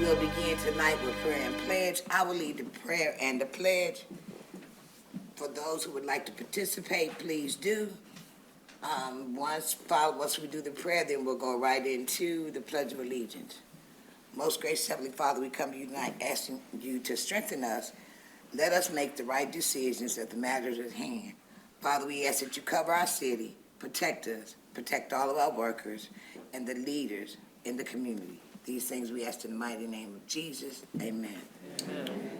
We'll begin tonight with prayer and pledge. I will lead the prayer and the pledge. For those who would like to participate, please do. Once we do the prayer, then we'll go right into the Pledge of Allegiance. Most gracious Heavenly Father, we come to you tonight asking you to strengthen us. Let us make the right decisions at the matters at hand. Father, we ask that you cover our city, protect us, protect all of our workers, and the leaders in the community. These things we ask in the mighty name of Jesus. Amen. Amen.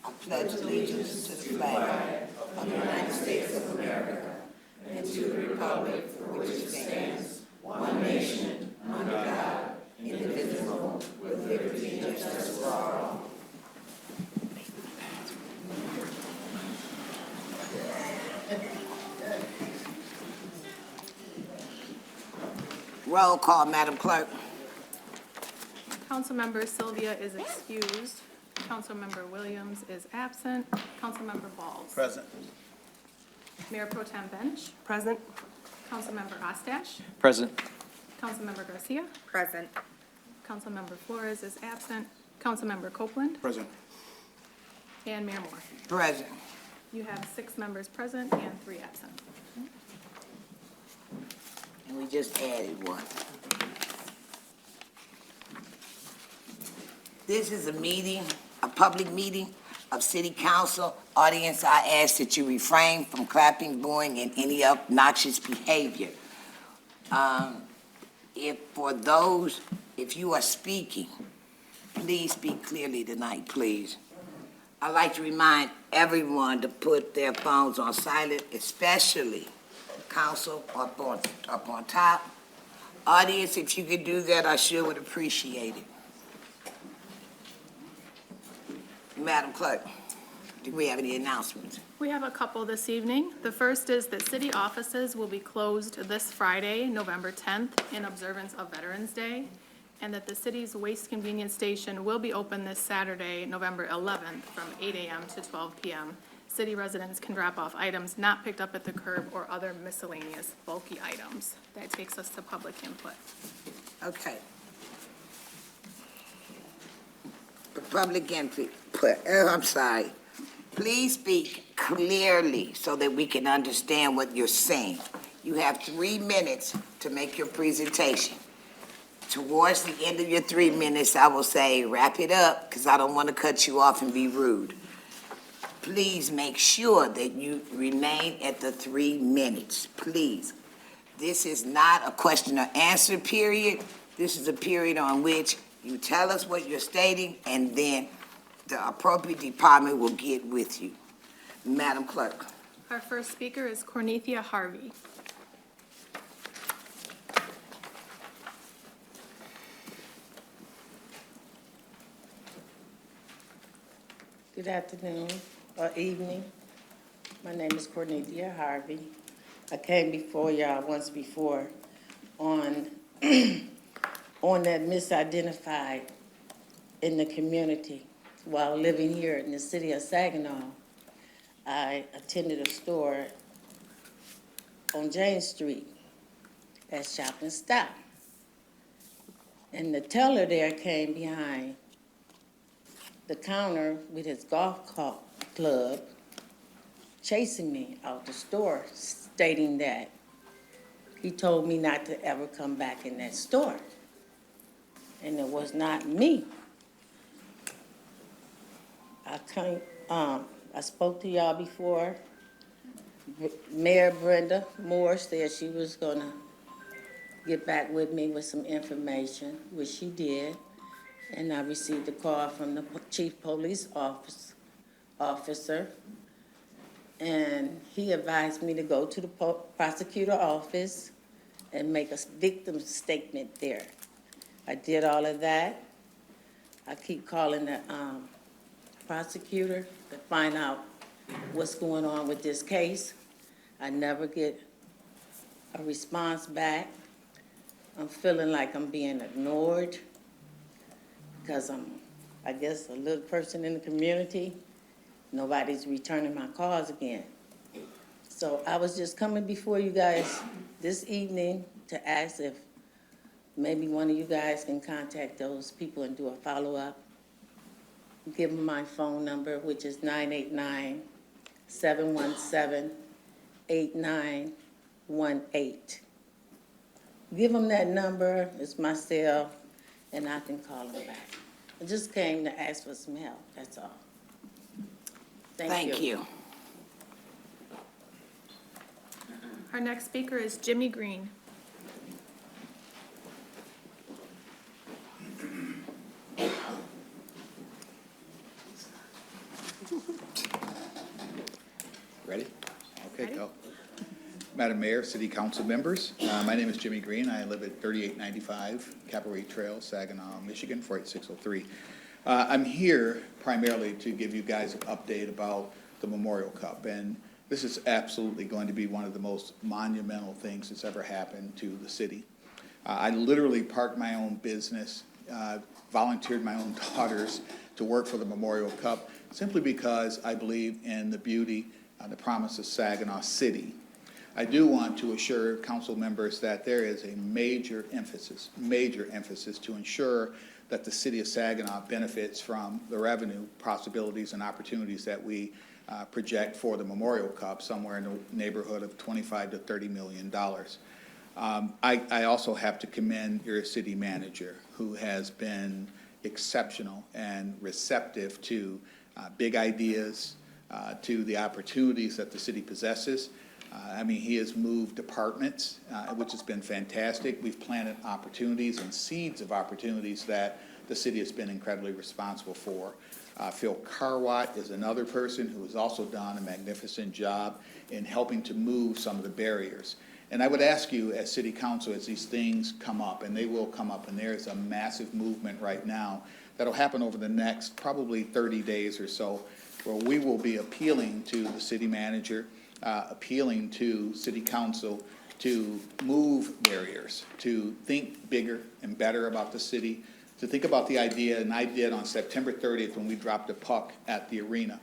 I pledge allegiance to the flag of the United States of America and to the republic for which it stands, one nation, under God, indivisible, with liberty and justice for all. Roll call, Madam Clerk. Councilmember Sylvia is excused. Councilmember Williams is absent. Councilmember Balls. Present. Mayor Pro Tem Bench. Present. Councilmember Ostash. Present. Councilmember Garcia. Present. Councilmember Flores is absent. Councilmember Copeland. Present. And Mayor Moore. Present. You have 6 members present and 3 absent. And we just added one. This is a meeting, a public meeting of City Council. Audience, I ask that you refrain from clapping, booing, and any obnoxious behavior. If you are speaking, please speak clearly tonight, please. I'd like to remind everyone to put their phones on silent, especially council up on top. Audience, if you could do that, I sure would appreciate it. Madam Clerk, do we have any announcements? We have a couple this evening. The first is that city offices will be closed this Friday, November 10th, in observance of Veterans Day, and that the city's waste convenience station will be open this Saturday, November 11th, from 8 a.m. to 12 p.m. City residents can drop off items not picked up at the curb or other miscellaneous bulky items. That takes us to public input. Okay. Public input, I'm sorry. Please speak clearly so that we can understand what you're saying. You have 3 minutes to make your presentation. Towards the end of your 3 minutes, I will say wrap it up because I don't want to cut you off and be rude. Please make sure that you remain at the 3 minutes, please. This is not a question or answer period. This is a period on which you tell us what you're stating, and then the appropriate department will get with you. Madam Clerk. Our first speaker is Cornethia Harvey. Good afternoon or evening. My name is Cornethia Harvey. I came before y'all once before on on that misidentified in the community. While living here in the city of Saginaw, I attended a store on Jane Street at Shop and Stop. And the teller there came behind the counter with his golf club, chasing me out the store, stating that he told me not to ever come back in that store. And it was not me. I spoke to y'all before. Mayor Brenda Moore said she was gonna get back with me with some information, which she did. And I received a call from the chief police officer, and he advised me to go to the prosecutor office and make a victim statement there. I did all of that. I keep calling the prosecutor to find out what's going on with this case. I never get a response back. I'm feeling like I'm being ignored because I'm, I guess, a little person in the community. Nobody's returning my calls again. So I was just coming before you guys this evening to ask if maybe one of you guys can contact those people and do a follow-up. Give them my phone number, which is 989-717-8918. Give them that number, it's my cell, and I can call them back. I just came to ask for some help, that's all. Thank you. Our next speaker is Jimmy Green. Ready? Okay, Ready? go. Madam Mayor, City Council members, my name is Jimmy Green. I live at 3895 Cavalry Trail, Saginaw, Michigan, 48603. I'm here primarily to give you guys an update about the Memorial Cup, and this is absolutely going to be one of the most monumental things that's ever happened to the city. I literally parked my own business, volunteered my own daughters to work for the Memorial Cup, simply because I believe in the beauty and the promise of Saginaw City. I do want to assure council members that there is a major emphasis to ensure that the city of Saginaw benefits from the revenue possibilities and opportunities that we project for the Memorial Cup, somewhere in the neighborhood of $25 to $30 million. I also have to commend your city manager, who has been exceptional and receptive to big ideas, to the opportunities that the city possesses. I mean, he has moved departments, which has been fantastic. We've planted opportunities and seeds of opportunities that the city has been incredibly responsible for. Phil Carwatt is another person who has also done a magnificent job in helping to move some of the barriers. And I would ask you as city council, as these things come up, and they will come up, and there's a massive movement right now that'll happen over the next probably 30 days or so, where we will be appealing to the city manager, appealing to city council to move barriers, to think bigger and better about the city, to think about the idea, and I did on September 30th when we dropped the puck at the arena.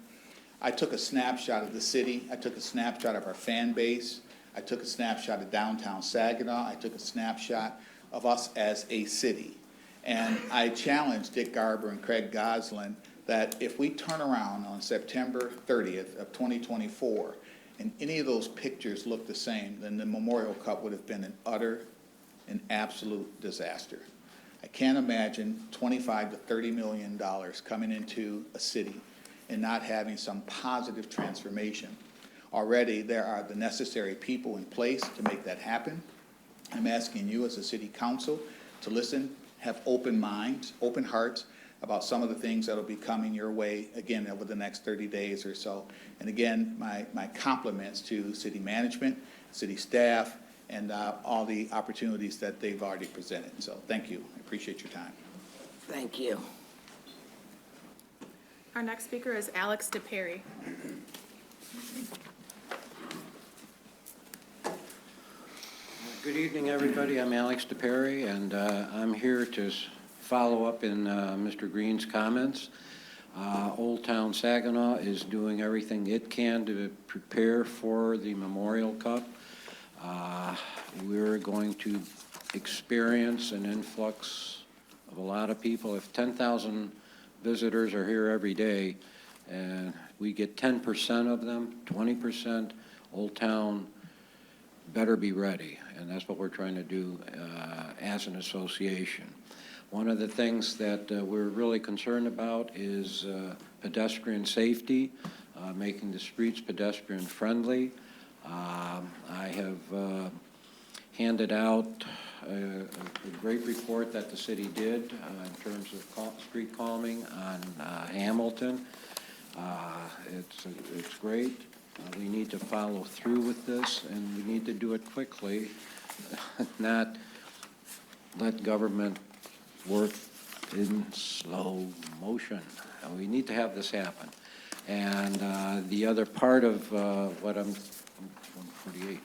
I took a snapshot of the city, I took a snapshot of our fan base, I took a snapshot of downtown Saginaw, I took a snapshot of us as a city. And I challenged Dick Garber and Craig Goslin that if we turn around on September 30th of 2024 and any of those pictures look the same, then the Memorial Cup would have been an utter and absolute disaster. I can't imagine $25 to $30 million coming into a city and not having some positive transformation. Already there are the necessary people in place to make that happen. I'm asking you as a city council to listen, have open minds, open hearts about some of the things that will be coming your way, again, over the next 30 days or so. And again, my compliments to city management, city staff, and all the opportunities that they've already presented. So thank you. I appreciate your time. Thank you. Our next speaker is Alex DePerry. Good evening, everybody. I'm Alex DePerry, and I'm here to follow up in Mr. Green's comments. Old Town Saginaw is doing everything it can to prepare for the Memorial Cup. We're going to experience an influx of a lot of people. If 10,000 visitors are here every day, and we get 10% of them, 20%, Old Town better be ready, and that's what we're trying to do as an association. One of the things that we're really concerned about is pedestrian safety, making the streets pedestrian friendly. I have handed out a great report that the city did in terms of street calming on Hamilton. It's great. We need to follow through with this, and we need to do it quickly, not let government work in slow motion. And we need to have this happen. And the other part of what I'm 148,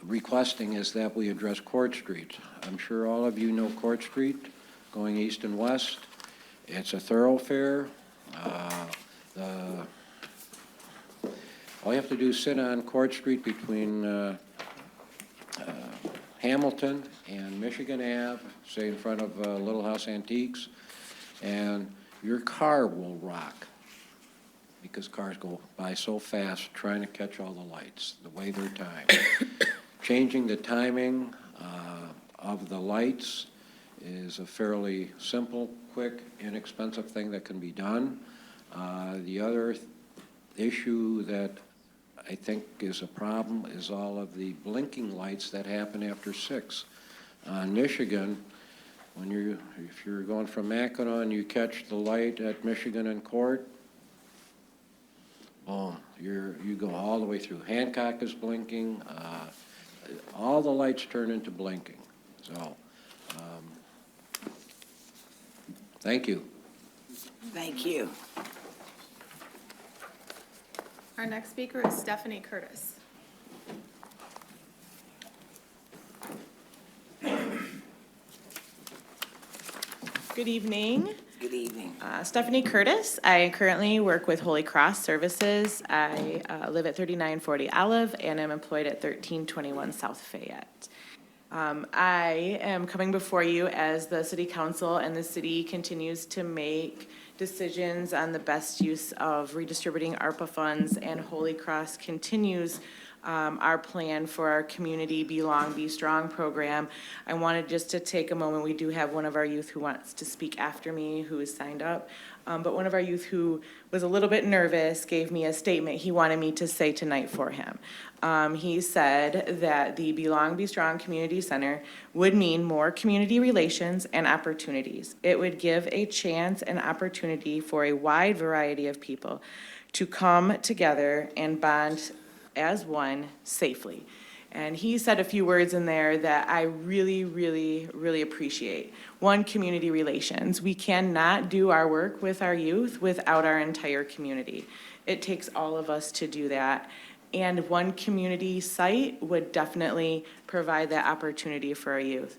requesting is that we address Court Street. I'm sure all of you know Court Street, going east and west. It's a thoroughfare. All you have to do is sit on Court Street between Hamilton and Michigan Ave, say in front of Little House Antiques, and your car will rock because cars go by so fast trying to catch all the lights, the way they're timed. Changing the timing of the lights is a fairly simple, quick, inexpensive thing that can be done. The other issue that I think is a problem is all of the blinking lights that happen after 6. On Michigan, if you're going from Mackinac and you catch the light at Michigan and Court, boom, you go all the way through. Hancock is blinking. All the lights turn into blinking. So, thank you. Thank you. Our next speaker is Stephanie Curtis. Good evening. Good evening. Stephanie Curtis. I currently work with Holy Cross Services. I live at 3940 Olive and am employed at 1321 South Fayette. I am coming before you as the city council, and the city continues to make decisions on the best use of redistributing ARPA funds, and Holy Cross continues our plan for our Community Belong, Be Strong program. I wanted just to take a moment. We do have one of our youth who wants to speak after me, who is signed up. But one of our youth who was a little bit nervous gave me a statement he wanted me to say tonight for him. He said that the Belong, Be Strong Community Center would mean more community relations and opportunities. It would give a chance and opportunity for a wide variety of people to come together and bond as one safely. And he said a few words in there that I really, really, really appreciate. One, community relations. We cannot do our work with our youth without our entire community. It takes all of us to do that. And one community site would definitely provide that opportunity for our youth.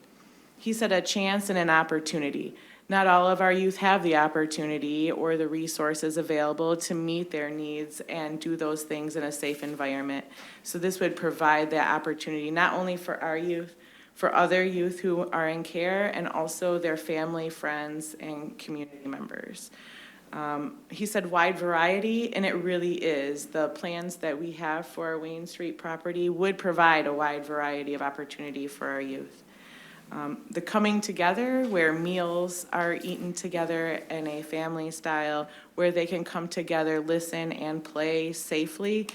He said a chance and an opportunity. Not all of our youth have the opportunity or the resources available to meet their needs and do those things in a safe environment. So this would provide that opportunity not only for our youth, for other youth who are in care, and also their family, friends, and community members. He said wide variety, and it really is. The plans that we have for our Wayne Street property would provide a wide variety of opportunity for our youth. The coming together, where meals are eaten together in a family style, where they can come together, listen, and play safely,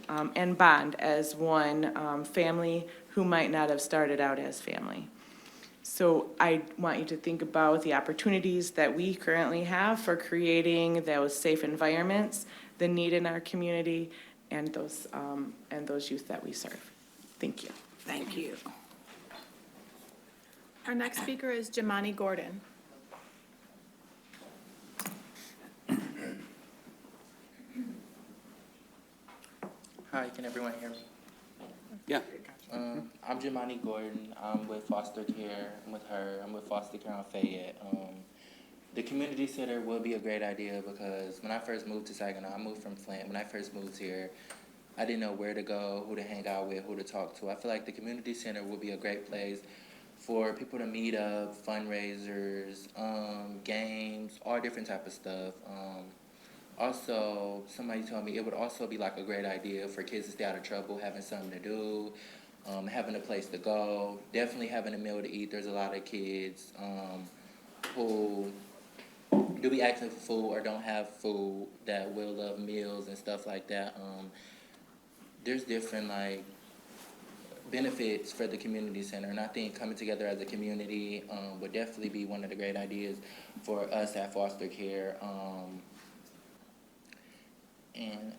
and bond as one family who might not have started out as family. So I want you to think about the opportunities that we currently have for creating those safe environments, the need in our community, and those youth that we serve. Thank you. Thank you. Our next speaker is Jamani Gordon. Hi, can everyone hear me? Yeah. I'm Jamani Gordon. I'm with Foster Care. I'm with her. I'm with Foster Care on Fayette. The community center would be a great idea because when I first moved to Saginaw, I moved from Flint. When I first moved here, I didn't know where to go, who to hang out with, who to talk to. I feel like the community center would be a great place for people to meet up, fundraisers, games, all different type of stuff. Also, somebody told me it would also be like a great idea for kids to stay out of trouble, having something to do, having a place to go, definitely having a meal to eat. There's a lot of kids who do be asking for food or don't have food that will love meals and stuff like that. There's different like benefits for the community center, and I think coming together as a community would definitely be one of the great ideas for us at Foster Care. And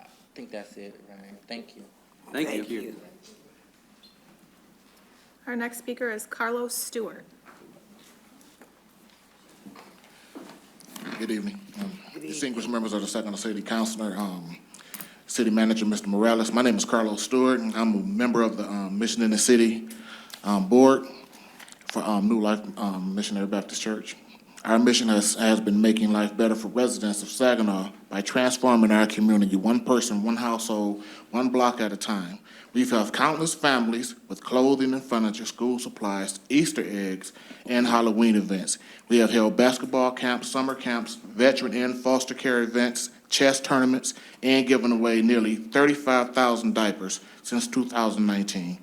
I think that's it, right? Thank you. Thank you. Our next speaker is Carlos Stewart. Good evening. Distinguished members of the Saginaw City Councilor, City Manager, Mr. Morales. My name is Carlos Stewart. I'm a member of the Mission in the City Board for New Life Missionary Baptist Church. Our mission has been making life better for residents of Saginaw by transforming our community one person, one household, one block at a time. We've helped countless families with clothing and furniture, school supplies, Easter eggs, and Halloween events. We have held basketball camps, summer camps, veteran and foster care events, chess tournaments, and given away nearly 35,000 diapers since 2019.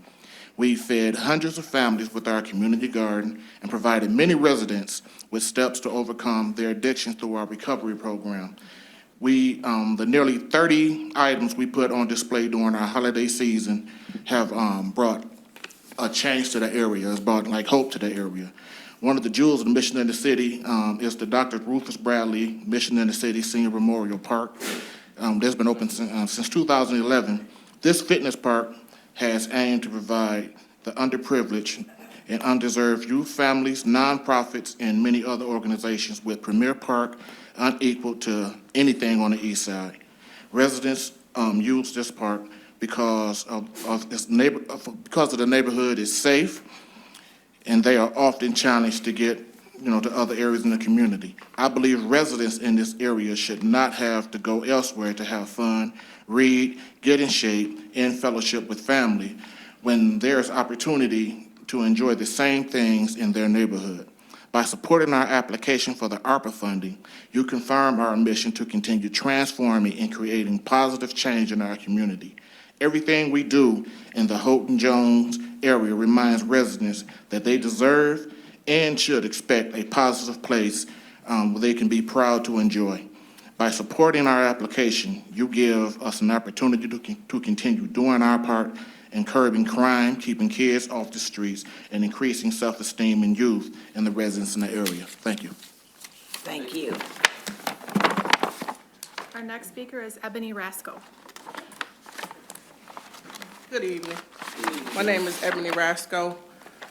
We've fed hundreds of families with our community garden and provided many residents with steps to overcome their addictions through our recovery program. The nearly 30 items we put on display during our holiday season have brought a change to the area, has brought like hope to the area. One of the jewels of the Mission in the City is the Dr. Rufus Bradley Mission in the City Senior Memorial Park. That's been open since 2011. This fitness park has aimed to provide the underprivileged and undeserved youth, families, nonprofits, and many other organizations with premier park unequal to anything on the east side. Residents use this park because of the neighborhood is safe, and they are often challenged to get to other areas in the community. I believe residents in this area should not have to go elsewhere to have fun, read, get in shape, and fellowship with family when there's opportunity to enjoy the same things in their neighborhood. By supporting our application for the ARPA funding, you confirm our mission to continue transforming and creating positive change in our community. Everything we do in the Houghton Jones area reminds residents that they deserve and should expect a positive place where they can be proud to enjoy. By supporting our application, you give us an opportunity to continue doing our part in curbing crime, keeping kids off the streets, and increasing self-esteem in youth and the residents in the area. Thank you. Thank you. Our next speaker is Ebony Rasco. Good evening. My name is Ebony Rasco.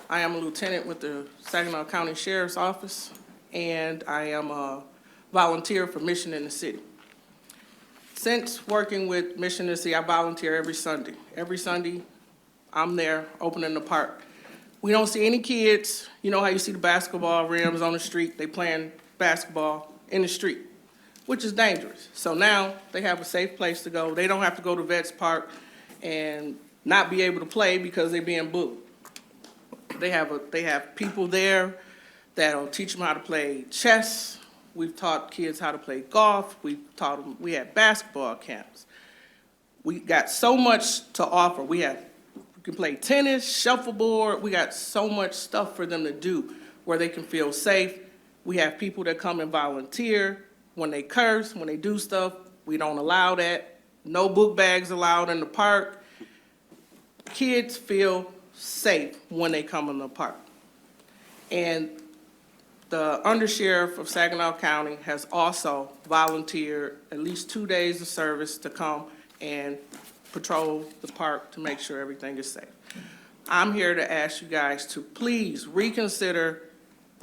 I am a lieutenant with the Saginaw County Sheriff's Office, and I am a volunteer for Mission in the City. Since working with Mission in the City, I volunteer every Sunday. Every Sunday, I'm there opening the park. We don't see any kids. You know how you see the basketball rims on the street? They playing basketball in the street, which is dangerous. So now they have a safe place to go. They don't have to go to Vets Park and not be able to play because they're being bullied. They have people there that'll teach them how to play chess. We've taught kids how to play golf. We had basketball camps. We got so much to offer. We can play tennis, shuffleboard. We got so much stuff for them to do where they can feel safe. We have people that come and volunteer. When they curse, when they do stuff, we don't allow that. No book bags allowed in the park. Kids feel safe when they come in the park. And the undersheriff of Saginaw County has also volunteered at least 2 days of service to come and patrol the park to make sure everything is safe. I'm here to ask you guys to please reconsider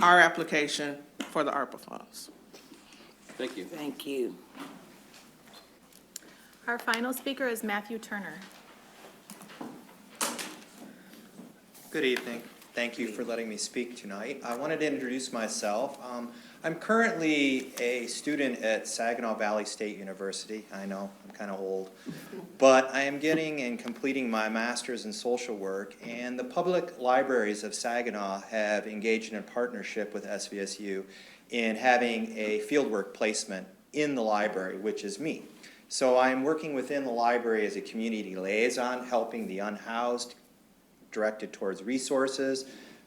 our application for the ARPA funds. Thank you. Thank you. Our final speaker is Matthew Turner. Good evening. Thank you for letting me speak tonight. I wanted to introduce myself. I'm currently a student at Saginaw Valley State University. I know, I'm kind of old. But I am getting and completing my master's in social work, and the public libraries of Saginaw have engaged in a partnership with SVSU in having a fieldwork placement in the library, which is me. So I'm working within the library as a community liaison, helping the unhoused, directed towards resources,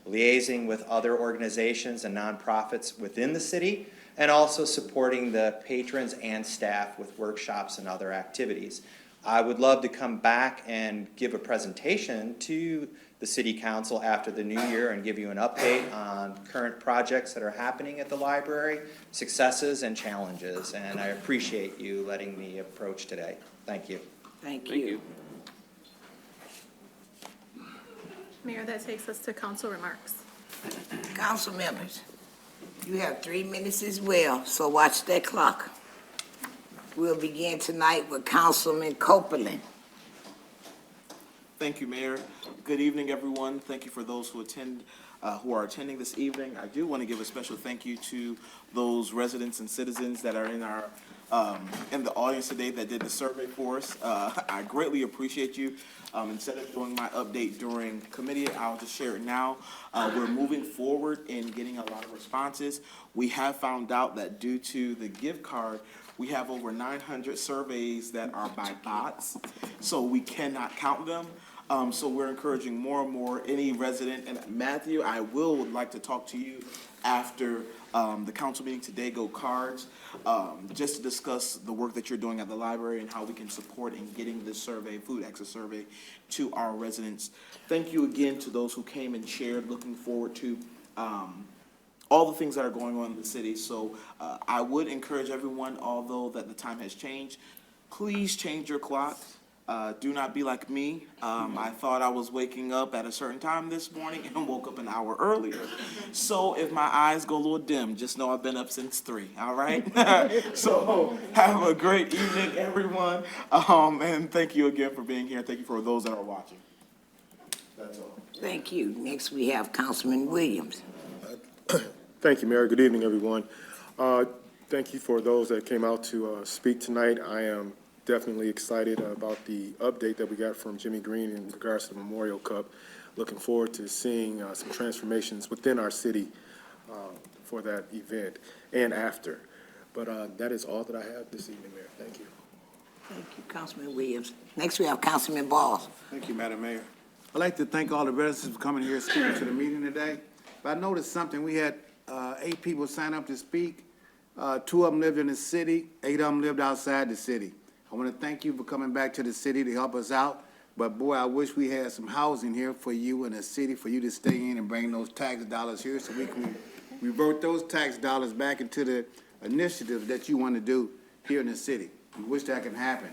liaising with other organizations and nonprofits within the city, and also supporting the patrons and staff with workshops and other activities. I would love to come back and give a presentation to the City Council after the new year and give you an update on current projects that are happening at the library, successes and challenges, and I appreciate you letting me approach today. Thank you. Thank Thank you. you. Mayor, that takes us to council remarks. Council members, you have 3 minutes as well, so watch that clock. We'll begin tonight with Councilman Copeland. Thank you, Mayor. Good evening, everyone. Thank you for those who are attending this evening. I do want to give a special thank you to those residents and citizens that are in our in the audience today that did the survey for us. I greatly appreciate you. Instead of doing my update during committee, I'll just share it now. We're moving forward in getting a lot of responses. We have found out that due to the gift card, we have over 900 surveys that are by bots, so we cannot count them. So we're encouraging more and more any resident, and Matthew, I would like to talk to you after the council meeting today, Go Cards, just to discuss the work that you're doing at the library and how we can support in getting this survey, food access survey, to our residents. Thank you again to those who came and shared, looking forward to all the things that are going on in the city. So I would encourage everyone, although that the time has changed, please change your clock. Do not be like me. I thought I was waking up at a certain time this morning and woke up an hour earlier. So if my eyes go a little dim, just know I've been up since 3, all right? So have a great evening, everyone. And thank you again for being here. Thank you for those that are watching. That's all. Thank you. Next, we have Councilman Williams. Thank you, Mayor. Good evening, everyone. Thank you for those that came out to speak tonight. I am definitely excited about the update that we got from Jimmy Green in regards to the Memorial Cup. Looking forward to seeing some transformations within our city for that event and after. But that is all that I have this evening, Mayor. Thank you. Thank you, Councilman Williams. Next, we have Councilman Balls. Thank you, Madam Mayor. I'd like to thank all the residents for coming here and speaking to the meeting today. But I noticed something. We had 8 people sign up to speak. 2 of them lived in the city. 8 of them lived outside the city. I want to thank you for coming back to the city to help us out. But boy, I wish we had some housing here for you in the city, for you to stay in and bring those tax dollars here so we can revert those tax dollars back into the initiatives that you want to do here in the city. We wish that can happen.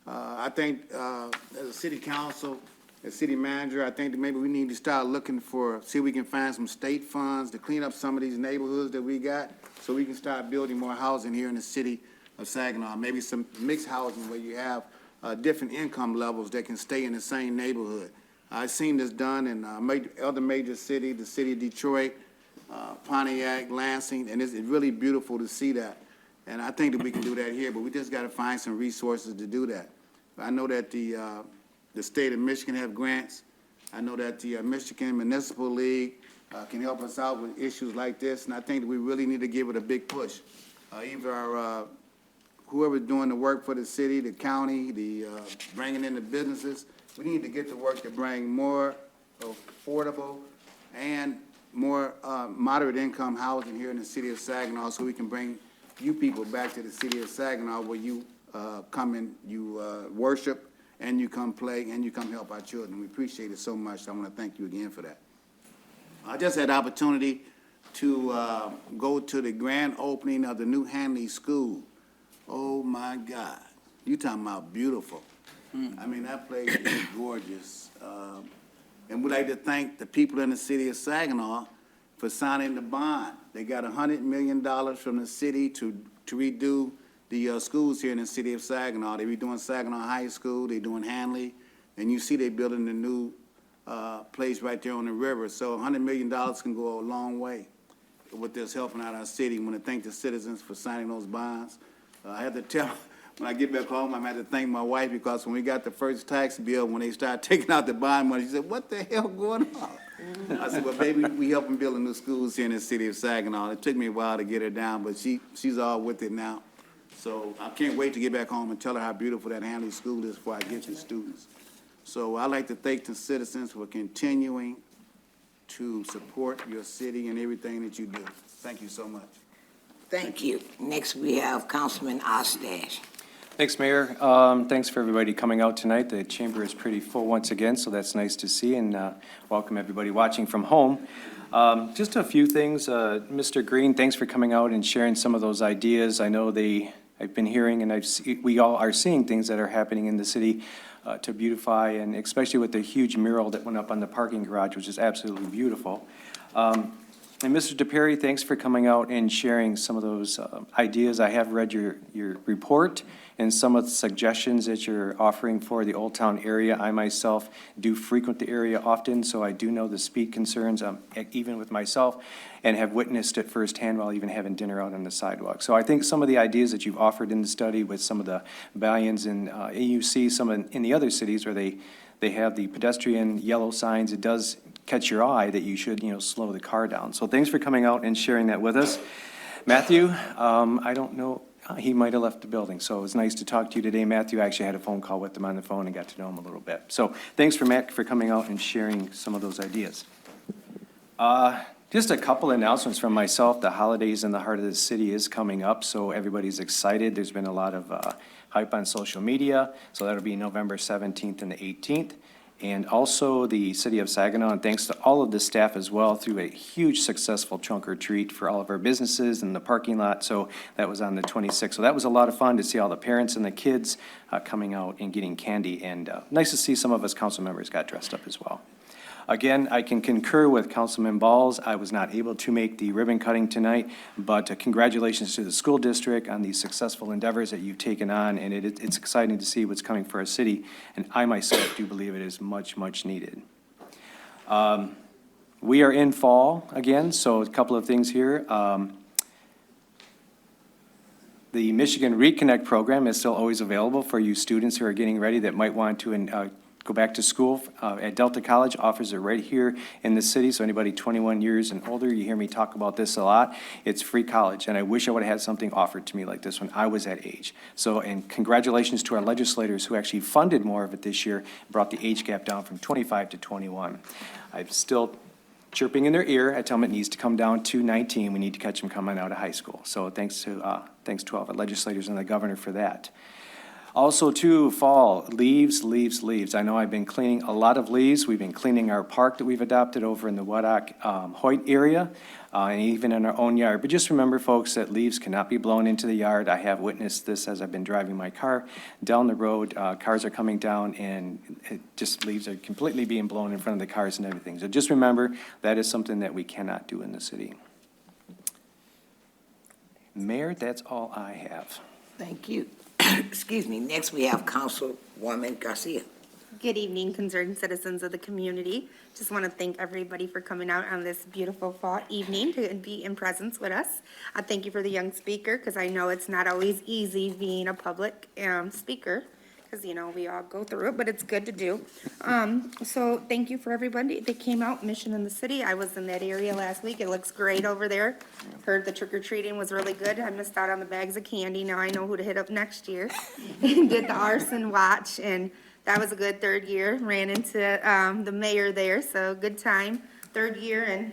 I think as a city council, as city manager, I think that maybe we need to start looking for, see if we can find some state funds to clean up some of these neighborhoods that we got so we can start building more housing here in the city of Saginaw. Maybe some mixed housing where you have different income levels that can stay in the same neighborhood. I've seen this done in other major cities, the city of Detroit, Pontiac, Lansing, and it's really beautiful to see that. And I think that we can do that here, but we just got to find some resources to do that. I know that the state of Michigan have grants. I know that the Michigan Municipal League can help us out with issues like this, and I think that we really need to give it a big push. Either our whoever's doing the work for the city, the county, the bringing in the businesses, we need to get to work to bring more affordable and more moderate income housing here in the city of Saginaw so we can bring you people back to the city of Saginaw where you come and you worship and you come play and you come help our children. We appreciate it so much. I want to thank you again for that. I just had the opportunity to go to the grand opening of the new Hanley School. Oh, my God. You talking about beautiful. I mean, that place is gorgeous. And we'd like to thank the people in the city of Saginaw for signing the bond. They got $100 million from the city to redo the schools here in the city of Saginaw. They redoing Saginaw High School, they doing Hanley, and you see they building a new place right there on the river. So $100 million can go a long way with this helping out our city. I want to thank the citizens for signing those bonds. I had to tell, when I get back home, I had to thank my wife because when we got the first tax bill, when they started taking out the bond money, she said, "What the hell going on?" I said, "Well, baby, we helping build new schools here in the city of Saginaw." It took me a while to get her down, but she's all with it now. So I can't wait to get back home and tell her how beautiful that Hanley School is before I get to students. So I'd like to thank the citizens for continuing to support your city and everything that you do. Thank you so much. Thank you. Next, we have Councilman Ostash. Thanks, Mayor. Thanks for everybody coming out tonight. The chamber is pretty full once again, so that's nice to see, and welcome everybody watching from home. Just a few things. Mr. Green, thanks for coming out and sharing some of those ideas. I know I've been hearing and we all are seeing things that are happening in the city to beautify, and especially with the huge mural that went up on the parking garage, which is absolutely beautiful. And Mr. DePerry, thanks for coming out and sharing some of those ideas. I have read your report and some of the suggestions that you're offering for the Old Town area. I myself do frequent the area often, so I do know the speed concerns, even with myself, and have witnessed it firsthand while even having dinner out on the sidewalk. So I think some of the ideas that you've offered in the study with some of the Valiants and you see some in the other cities where they have the pedestrian yellow signs, it does catch your eye that you should, slow the car down. So thanks for coming out and sharing that with us. Matthew, I don't know, he might have left the building, so it was nice to talk to you today. Matthew, I actually had a phone call with him on the phone and got to know him a little bit. So thanks for Matt for coming out and sharing some of those ideas. Just a couple announcements from myself. The holidays in the heart of the city is coming up, so everybody's excited. There's been a lot of hype on social media, so that'll be November 17th and the 18th. And also the city of Saginaw, and thanks to all of the staff as well, through a huge successful trunk or treat for all of our businesses in the parking lot. So that was on the 26th. So that was a lot of fun to see all the parents and the kids coming out and getting candy. And nice to see some of us council members got dressed up as well. Again, I can concur with Councilman Balls. I was not able to make the ribbon cutting tonight, but congratulations to the school district on these successful endeavors that you've taken on, and it's exciting to see what's coming for our city, and I myself do believe it is much, much needed. We are in fall again, so a couple of things here. The Michigan Reconnect program is still always available for you students who are getting ready that might want to go back to school at Delta College. Offers it right here in the city, so anybody 21 years and older, you hear me talk about this a lot, it's free college, and I wish I would have had something offered to me like this when I was that age. So, and congratulations to our legislators who actually funded more of it this year, brought the age gap down from 25 to 21. I'm still chirping in their ear. I tell them it needs to come down to 19. We need to catch them coming out of high school. So thanks to all the legislators and the governor for that. Also, too, fall, leaves. I know I've been cleaning a lot of leaves. We've been cleaning our park that we've adopted over in the Waddock, Hoyt area, and even in our own yard. But just remember, folks, that leaves cannot be blown into the yard. I have witnessed this as I've been driving my car down the road. Cars are coming down, and leaves are completely being blown in front of the cars and everything. So just remember, that is something that we cannot do in the city. Mayor, that's all I have. Thank you. Excuse me. Next, we have Councilwoman Garcia. Good evening, concerned citizens of the community. Just want to thank everybody for coming out on this beautiful fall evening to be in presence with us. I thank you for the young speaker, because I know it's not always easy being a public speaker, because, we all go through it, but it's good to do. So thank you for everybody that came out, Mission in the City. I was in that area last week. It looks great over there. Heard the trick-or-treating was really good. I missed out on the bags of candy. Now I know who to hit up next year. Did the arson watch, and that was a good third year. Ran into the mayor there, so good time. Third year, and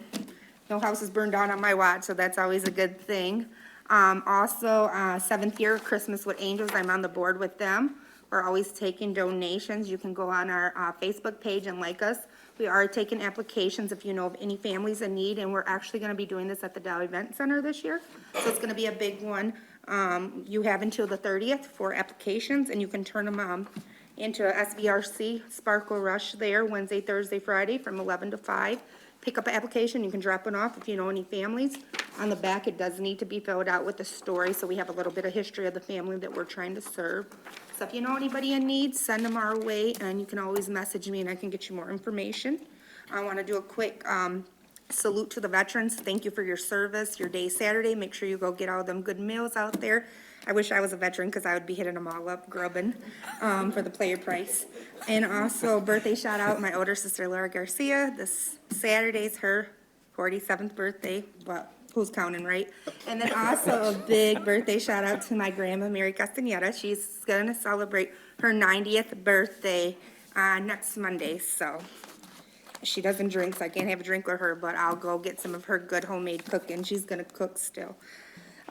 no houses burned down on my watch, so that's always a good thing. Also, seventh year, Christmas with Angels. I'm on the board with them. We're always taking donations. You can go on our Facebook page and like us. We are taking applications if you know of any families in need, and we're actually going to be doing this at the Dow Event Center this year. So it's going to be a big one. You have until the 30th for applications, and you can turn them into a SVRC Sparkle Rush there Wednesday, Thursday, Friday from 11 to 5. Pick up an application. You can drop it off if you know any families. On the back, it does need to be filled out with a story, so we have a little bit of history of the family that we're trying to serve. So if you know anybody in need, send them our way, and you can always message me, and I can get you more information. I want to do a quick salute to the veterans. Thank you for your service, your day Saturday. Make sure you go get all them good meals out there. I wish I was a veteran, because I would be hitting them all up, grubbing for the player price. And also, birthday shout out, my older sister, Laura Garcia. This Saturday's her 47th birthday, but who's counting, right? And then also a big birthday shout out to my grandma, Mary Castaneda. She's going to celebrate her 90th birthday next Monday, so she doesn't drink, so I can't have a drink with her, but I'll go get some of her good homemade cooking. She's going to cook still.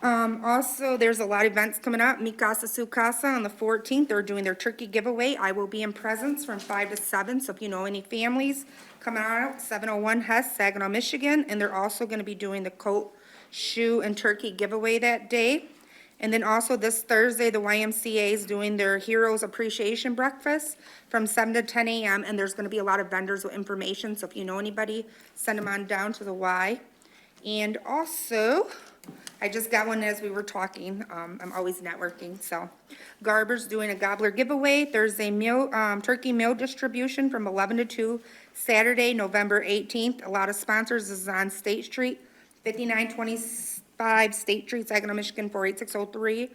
Also, there's a lot of events coming up. Mi Casa Su Casa on the 14th. They're doing their turkey giveaway. I will be in presence from 5 to 7, so if you know any families, come out, 701 Hess, Saginaw, Michigan. And they're also going to be doing the coat, shoe, and turkey giveaway that day. And then also this Thursday, the YMCA is doing their Heroes Appreciation Breakfast from 7 to 10 a.m. And there's going to be a lot of vendors with information, so if you know anybody, send them on down to the Y. And also, I just got one as we were talking. I'm always networking, so. Garber's doing a gobbler giveaway. Thursday meal, turkey meal distribution from 11 to 2, Saturday, November 18th. A lot of sponsors. This is on State Street, 5925 State Street, Saginaw, Michigan, 48603.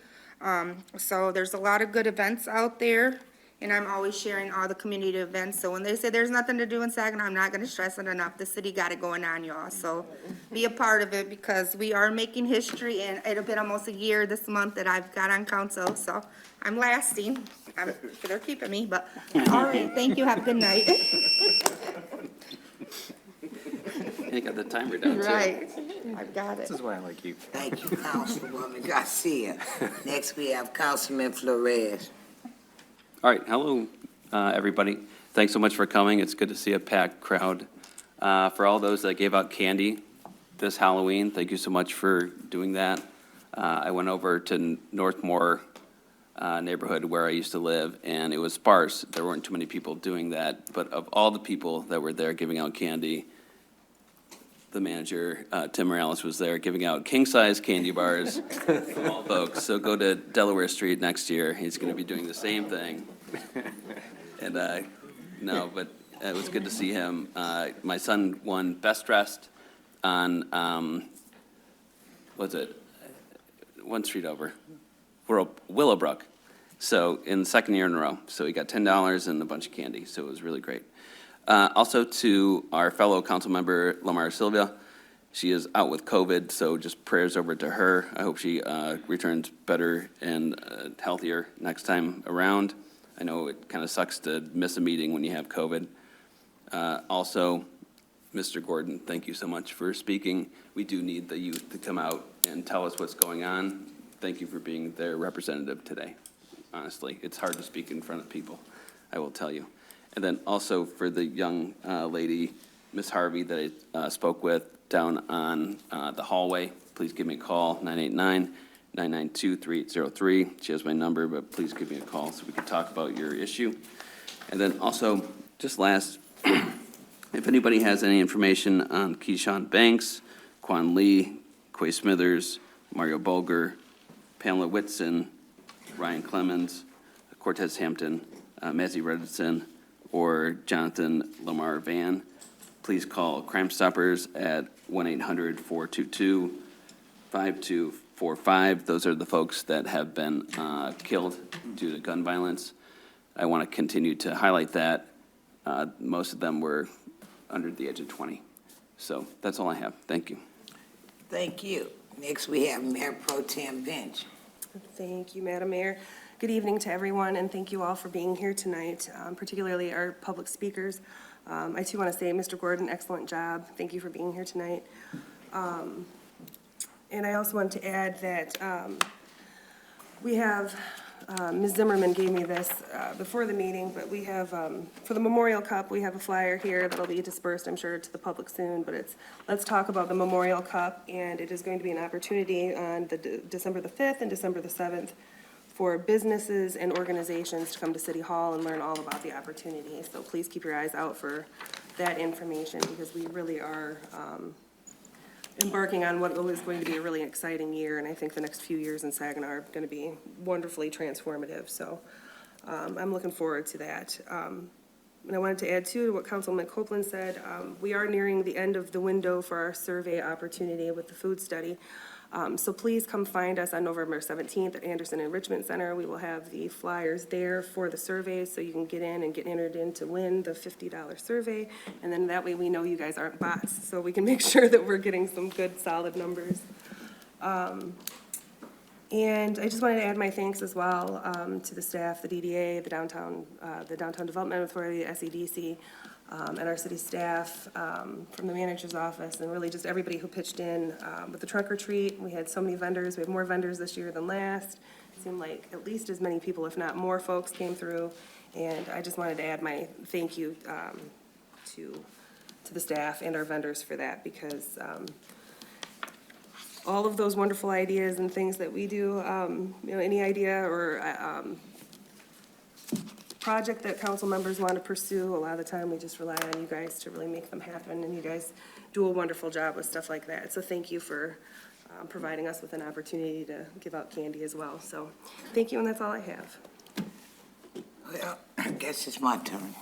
So there's a lot of good events out there, and I'm always sharing all the community events. So when they say there's nothing to do in Saginaw, I'm not gonna stress it enough. The city got it going on, y'all. So be a part of it because we are making history, and it'll been almost a year this month that I've got on council, so I'm lasting. They're keeping me, but, all right, thank you, have a good night. You got the timer down too. Right, I've got it. This is why I like you. Thank you, Councilwoman Garcia. Next, we have Councilman Flores. All right, hello, everybody. Thanks so much for coming. It's good to see a packed crowd. For all those that gave out candy this Halloween, thank you so much for doing that. I went over to Northmore neighborhood where I used to live, and it was sparse. There weren't too many people doing that, but of all the people that were there giving out candy, the manager, Tim Morales, was there giving out king-size candy bars from all folks. So go to Delaware Street next year. He's going to be doing the same thing. And no, but it was good to see him. My son won Best Dressed on, what's it? One street over, Willowbrook. So in the second year in a row. So he got $10 and a bunch of candy. So it was really great. Also to our fellow council member, Lamar Sylvia. She is out with COVID, so just prayers over to her. I hope she returns better and healthier next time around. I know it kind of sucks to miss a meeting when you have COVID. Also, Mr. Gordon, thank you so much for speaking. We do need the youth to come out and tell us what's going on. Thank you for being their representative today. Honestly, it's hard to speak in front of people, I will tell you. And then also for the young lady, Miss Harvey, that I spoke with down on the hallway, please give me a call, 989-992-3803. She has my number, but please give me a call so we can talk about your issue. And then also, just last, if anybody has any information on Keyshawn Banks, Quan Lee, Quay Smithers, Mario Bulger, Pamela Whitson, Ryan Clemens, Cortez Hampton, Mazzy Redison, or Jonathan Lamar Van, please call Crime Stoppers at 1-800-422-5245. Those are the folks that have been killed due to gun violence. I want to continue to highlight that. Most of them were under the age of 20. So that's all I have. Thank you. Thank you. Next, we have Mayor Pro Tem Bench. Thank you, Madam Mayor. Good evening to everyone, and thank you all for being here tonight, particularly our public speakers. I too want to say, Mr. Gordon, excellent job. Thank you for being here tonight. And I also want to add that we have, Ms. Zimmerman gave me this before the meeting, but we have, for the Memorial Cup, we have a flyer here that'll be dispersed, I'm sure, to the public soon, but it's, let's talk about the Memorial Cup, and it is going to be an opportunity on the December the 5th and December the 7th for businesses and organizations to come to City Hall and learn all about the opportunity. So please keep your eyes out for that information, because we really are embarking on what is going to be a really exciting year, and I think the next few years in Saginaw are going to be wonderfully transformative. So I'm looking forward to that. And I wanted to add, too, to what Councilman Copeland said. We are nearing the end of the window for our survey opportunity with the food study. So please come find us on November 17th at Anderson Enrichment Center. We will have the flyers there for the surveys, so you can get in and get entered in to win the $50 survey. And then that way we know you guys aren't bots, so we can make sure that we're getting some good, solid numbers. And I just wanted to add my thanks as well to the staff, the DDA, the Downtown Development Authority, the SEDC, and our city staff from the manager's office, and really just everybody who pitched in with the trunk or treat. We had so many vendors. We have more vendors this year than last. It seemed like at least as many people, if not more folks, came through. And I just wanted to add my thank you to the staff and our vendors for that, because all of those wonderful ideas and things that we do, you know, any idea or project that council members want to pursue, a lot of the time, we just rely on you guys to really make them happen, and you guys do a wonderful job with stuff like that. So thank you for providing us with an opportunity to give out candy as well. So thank you, and that's all I have. Well, I guess it's my turn.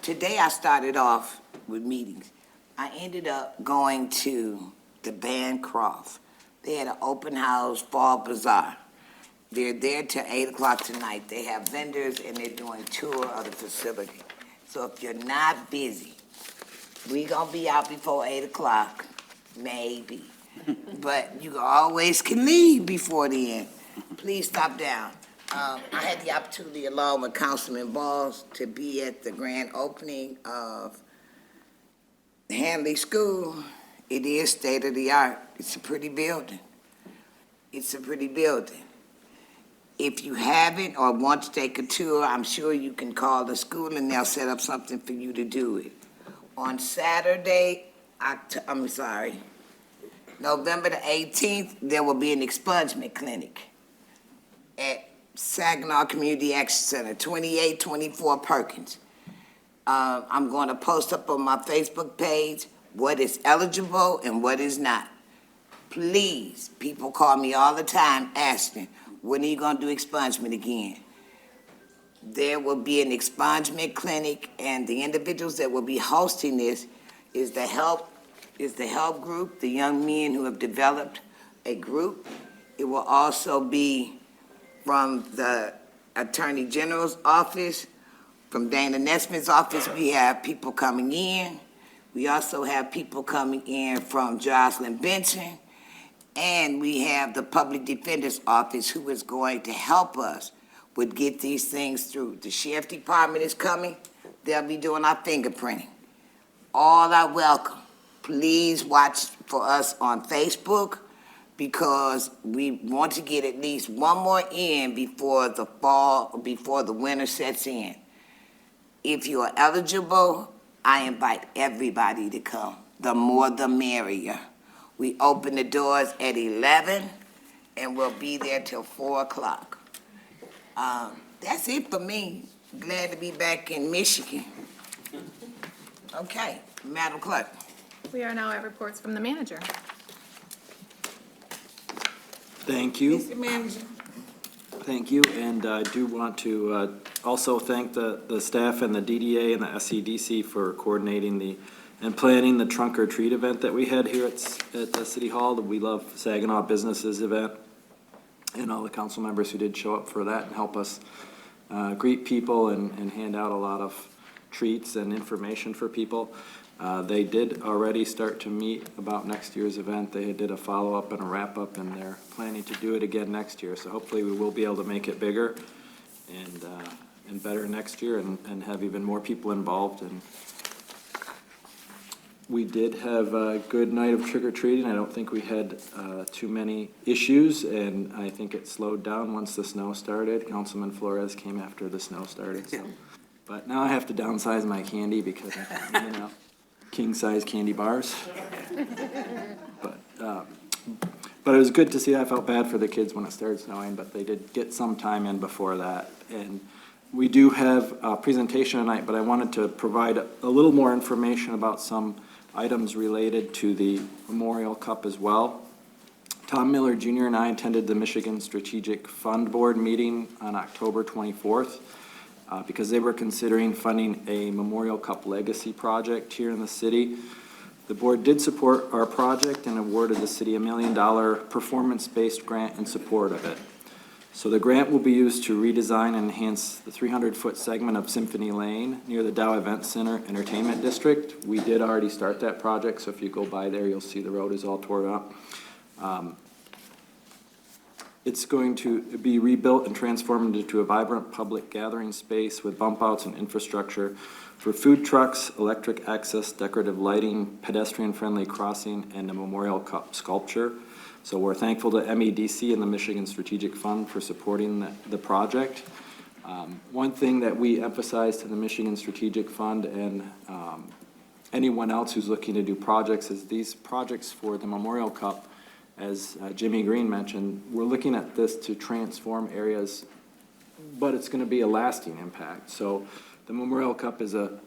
Today I started off with meetings. I ended up going to the Bancroft. They had an open house fall bazaar. They're there till 8 o'clock tonight. They have vendors and they're doing tour of the facility. So if you're not busy, we gonna be out before 8 o'clock, maybe. But you always can leave before the end. Please stop down. I had the opportunity along with Councilman Balls to be at the grand opening of Hanley School. It is state-of-the-art. It's a pretty building. It's a pretty building. If you haven't or want to take a tour, I'm sure you can call the school and they'll set up something for you to do it. On Saturday, November the 18th, there will be an expungement clinic at Saginaw Community Action Center, 2824 Perkins. I'm going to post up on my Facebook page what is eligible and what is not. Please, people call me all the time asking, when are you going to do expungement again? There will be an expungement clinic, and the individuals that will be hosting this is the help group, the young men who have developed a group. It will also be from the Attorney General's office, from Dana Nesbitt's office. We have people coming in. We also have people coming in from Jocelyn Benson, and we have the Public Defender's Office who is going to help us with get these things through. The Sheriff Department is coming. They'll be doing our fingerprinting. All are welcome. Please watch for us on Facebook because we want to get at least one more in before the winter sets in. If you are eligible, I invite everybody to come. The more the merrier. We open the doors at 11 and we'll be there till 4 o'clock. That's it for me. Glad to be back in Michigan. Okay, Madam Clerk. We are now at reports from the manager. Thank you. Mr. Manager. Thank you, and I do want to also thank the staff and the DDA and the SEDC for coordinating and planning the trunk or treat event that we had here at the City Hall, the We Love Saginaw Businesses event, and all the council members who did show up for that and help us greet people and hand out a lot of treats and information for people. They did already start to meet about next year's event. They did a follow-up and a wrap-up, and they're planning to do it again next year. So hopefully we will be able to make it bigger and better next year and have even more people involved. And we did have a good night of trick-or-treating. I don't think we had too many issues, and I think it slowed down once the snow started. Councilman Flores came after the snow started. So. But now I have to downsize my candy because, king-size candy bars. But it was good to see. I felt bad for the kids when it started snowing, but they did get some time in before that. And we do have a presentation tonight, but I wanted to provide a little more information about some items related to the Memorial Cup as well. Tom Miller Jr. and I attended the Michigan Strategic Fund Board meeting on October 24th. Because they were considering funding a Memorial Cup legacy project here in the city. The board did support our project and awarded the city $1 million performance-based grant in support of it. So the grant will be used to redesign and enhance the 300-foot segment of Symphony Lane near the Dow Event Center Entertainment District. We did already start that project, so if you go by there, you'll see the road is all torn up. It's going to be rebuilt and transformed into a vibrant public gathering space with bump outs and infrastructure for food trucks, electric access, decorative lighting, pedestrian-friendly crossing, and a Memorial Cup sculpture. So we're thankful to MEDC and the Michigan Strategic Fund for supporting the project. One thing that we emphasize to the Michigan Strategic Fund and anyone else who's looking to do projects is these projects for the Memorial Cup as Jimmy Green mentioned, we're looking at this to transform areas, but it's gonna be a lasting impact. So the Memorial Cup is a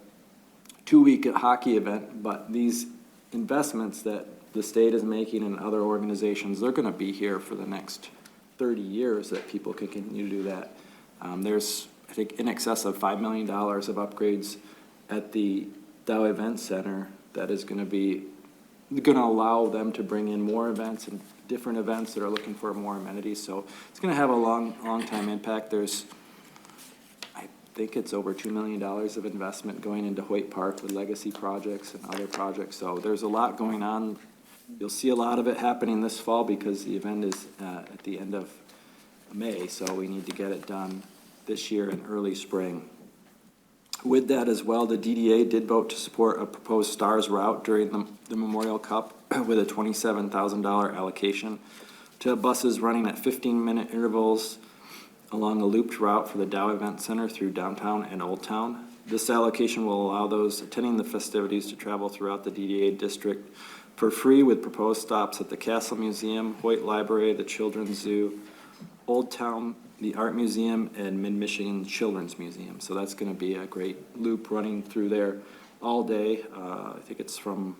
2-week hockey event, but these investments that the state is making and other organizations, they're gonna be here for the next 30 years that people can continue to do that. There's, I think, in excess of $5 million of upgrades at the Dow Event Center that is gonna allow them to bring in more events and different events that are looking for more amenities. So it's gonna have a long time impact. There's, I think it's over $2 million of investment going into Hoyt Park with legacy projects and other projects. So there's a lot going on. You'll see a lot of it happening this fall because the event is at the end of May, so we need to get it done this year in early spring. With that as well, the DDA did vote to support a proposed STARS route during the Memorial Cup with a $27,000 allocation to buses running at 15-minute intervals along a looped route for the Dow Event Center through downtown and Old Town. This allocation will allow those attending the festivities to travel throughout the DDA district for free with proposed stops at the Castle Museum, Hoyt Library, the Children's Zoo, Old Town, the Art Museum, and Mid-Michigan Children's Museum. So that's gonna be a great loop running through there all day. I think it's from,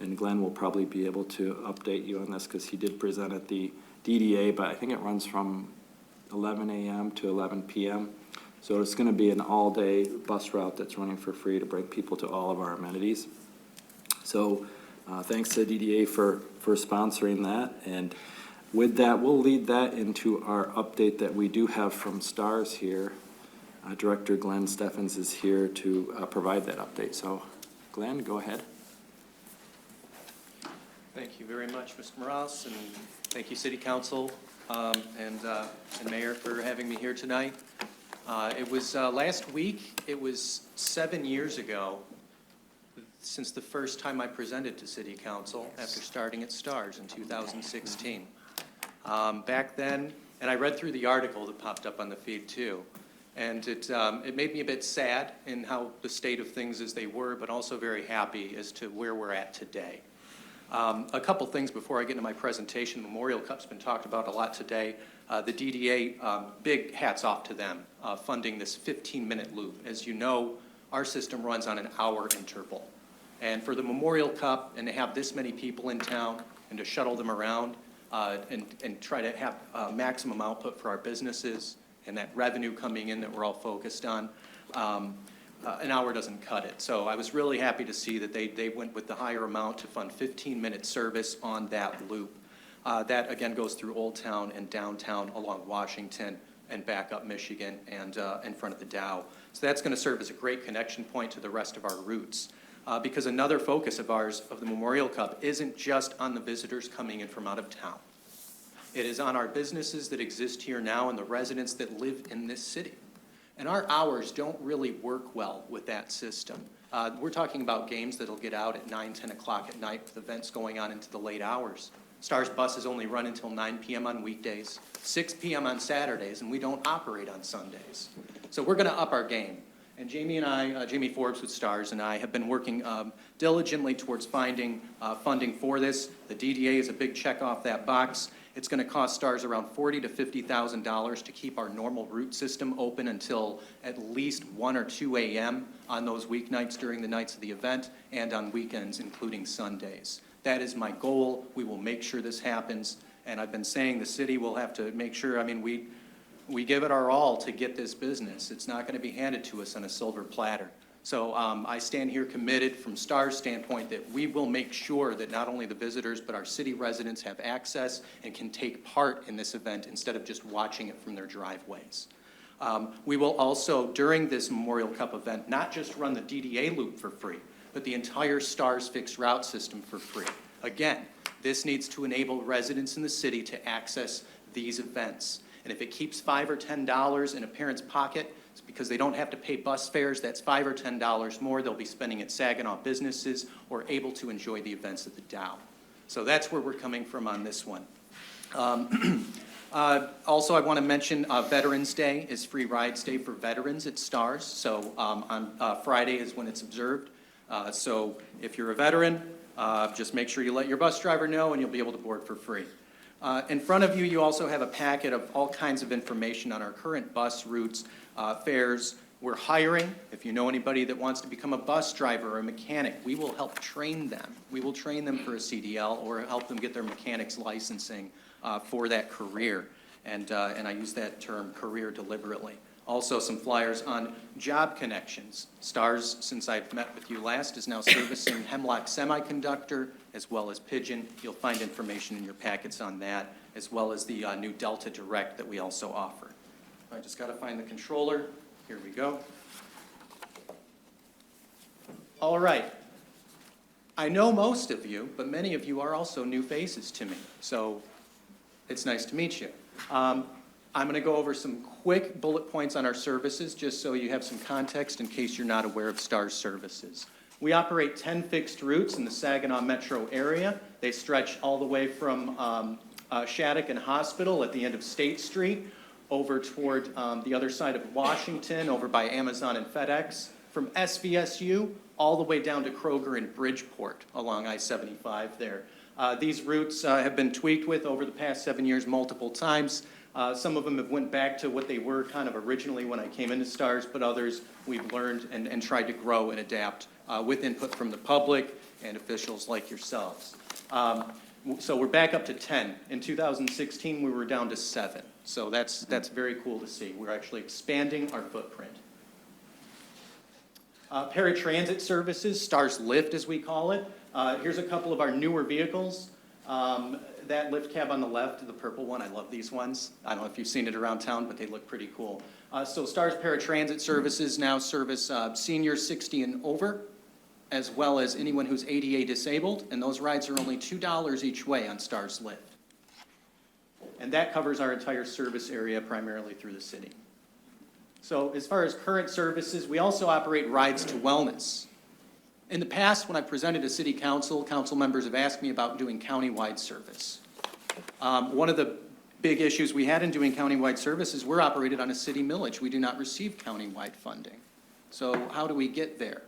and Glenn will probably be able to update you on this because he did present at the DDA, but I think it runs from 11 a.m. to 11 p.m. So it's gonna be an all-day bus route that's running for free to bring people to all of our amenities. So thanks to DDA for sponsoring that. And with that, we'll lead that into our update that we do have from STARS here. Director Glenn Steffens is here to provide that update. So Glenn, go ahead. Thank you very much, Mr. Morales, and thank you, City Council and Mayor for having me here tonight. It was last week, it was 7 years ago since the first time I presented to City Council after starting at STARS in 2016. Back then, and I read through the article that popped up on the feed too, and it made me a bit sad in how the state of things as they were, but also very happy as to where we're at today. A couple things before I get into my presentation. Memorial Cup's been talked about a lot today. The DDA, big hats off to them, funding this 15-minute loop. As you know, our system runs on an hour interval. And for the Memorial Cup and to have this many people in town and to shuttle them around and try to have maximum output for our businesses and that revenue coming in that we're all focused on, an hour doesn't cut it. So I was really happy to see that they went with the higher amount to fund 15-minute service on that loop. That again goes through Old Town and downtown along Washington and back up Michigan and in front of the Dow. So that's going to serve as a great connection point to the rest of our routes. Because another focus of ours, of the Memorial Cup, isn't just on the visitors coming in from out of town. It is on our businesses that exist here now and the residents that live in this city. And our hours don't really work well with that system. We're talking about games that'll get out at 9, 10 o'clock at night with events going on into the late hours. STARS buses only run until 9 p.m. on weekdays, 6 p.m. on Saturdays, and we don't operate on Sundays. So we're gonna up our game. And Jamie and I, Jamie Forbes with STARS and I have been working diligently towards finding funding for this. The DDA is a big check off that box. It's going to cost STARS around $40,000 to $50,000 to keep our normal route system open until at least 1 or 2 a.m. on those weeknights during the nights of the event and on weekends, including Sundays. That is my goal. We will make sure this happens. And I've been saying the city will have to make sure, I mean, we give it our all to get this business. It's not going to be handed to us on a silver platter. So I stand here committed from STAR's standpoint that we will make sure that not only the visitors but our city residents have access and can take part in this event instead of just watching it from their driveways. We will also, during this Memorial Cup event, not just run the DDA loop for free, but the entire STARS fixed route system for free. Again, this needs to enable residents in the city to access these events. And if it keeps $5 or $10 in a parent's pocket, it's because they don't have to pay bus fares. That's $5 or $10 more they'll be spending at Saginaw businesses or able to enjoy the events at the Dow. So that's where we're coming from on this one. Also, I want to mention Veterans Day is free rides day for veterans at STARS. So on Friday is when it's observed. So if you're a veteran, Just make sure you let your bus driver know and you'll be able to board for free. In front of you, you also have a packet of all kinds of information on our current bus routes, fares. We're hiring. If you know anybody that wants to become a bus driver or a mechanic, we will help train them. We will train them for a CDL or help them get their mechanic's licensing for that career. And I use that term career deliberately. Also, some flyers on job connections. STARS, since I've met with you last, is now servicing Hemlock Semiconductor as well as Pigeon. You'll find information in your packets on that, as well as the new Delta Direct that we also offer. I just got to find the controller. Here we go. All right. I know most of you, but many of you are also new faces to me, so it's nice to meet you. I'm going to go over some quick bullet points on our services, just so you have some context in case you're not aware of STAR's services. We operate 10 fixed routes in the Saginaw metro area. They stretch all the way from Shattuck and Hospital at the end of State Street, over toward the other side of Washington, over by Amazon and FedEx, from SVSU all the way down to Kroger and Bridgeport along I-75 there. These routes have been tweaked with over the past 7 years multiple times. Some of them have went back to what they were kind of originally when I came into STARS, but others we've learned and tried to grow and adapt with input from the public and officials like yourselves. So we're back up to 10. In 2016, we were down to 7. So that's very cool to see. We're actually expanding our footprint. Paratransit services, STARS Lift as we call it. Here's a couple of our newer vehicles. That lift cab on the left, the purple one, I love these ones. I don't know if you've seen it around town, but they look pretty cool. So STARS Paratransit Services now service seniors 60 and over, as well as anyone who's ADA disabled, and those rides are only $2 each way on STARS Lift. And that covers our entire service area primarily through the city. So as far as current services, we also operate Rides to Wellness. In the past, when I presented to city council, council members have asked me about doing countywide service. One of the big issues we had in doing countywide service is we're operated on a city millage. We do not receive countywide funding. So how do we get there?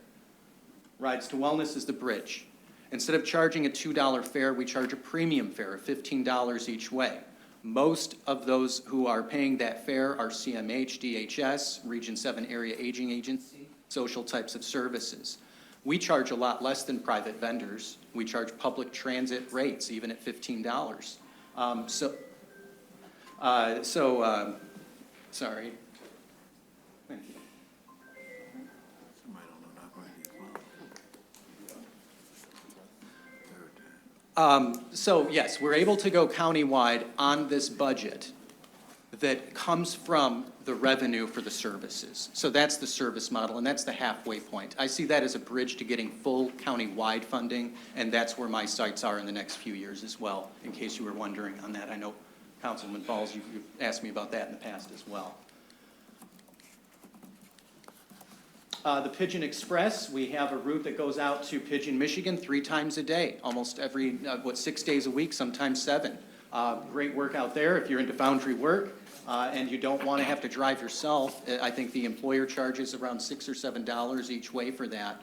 Rides to Wellness is the bridge. Instead of charging a $2 fare, we charge a premium fare of $15 each way. Most of those who are paying that fare are CMH, DHS, Region 7 Area Aging Agency, social types of services. We charge a lot less than private vendors. We charge public transit rates, even at $15. Sorry. Thank you. So yes, we're able to go countywide on this budget that comes from the revenue for the services. So that's the service model, and that's the halfway point. I see that as a bridge to getting full county-wide funding, and that's where my sights are in the next few years as well, in case you were wondering on that. I know, Councilman Falls, you've asked me about that in the past as well. The Pigeon Express, we have a route that goes out to Pigeon, Michigan 3 times a day, almost every, 6 days a week, sometimes 7. Great work out there if you're into foundry work. And you don't want to have to drive yourself. I think the employer charges around $6 or $7 each way for that.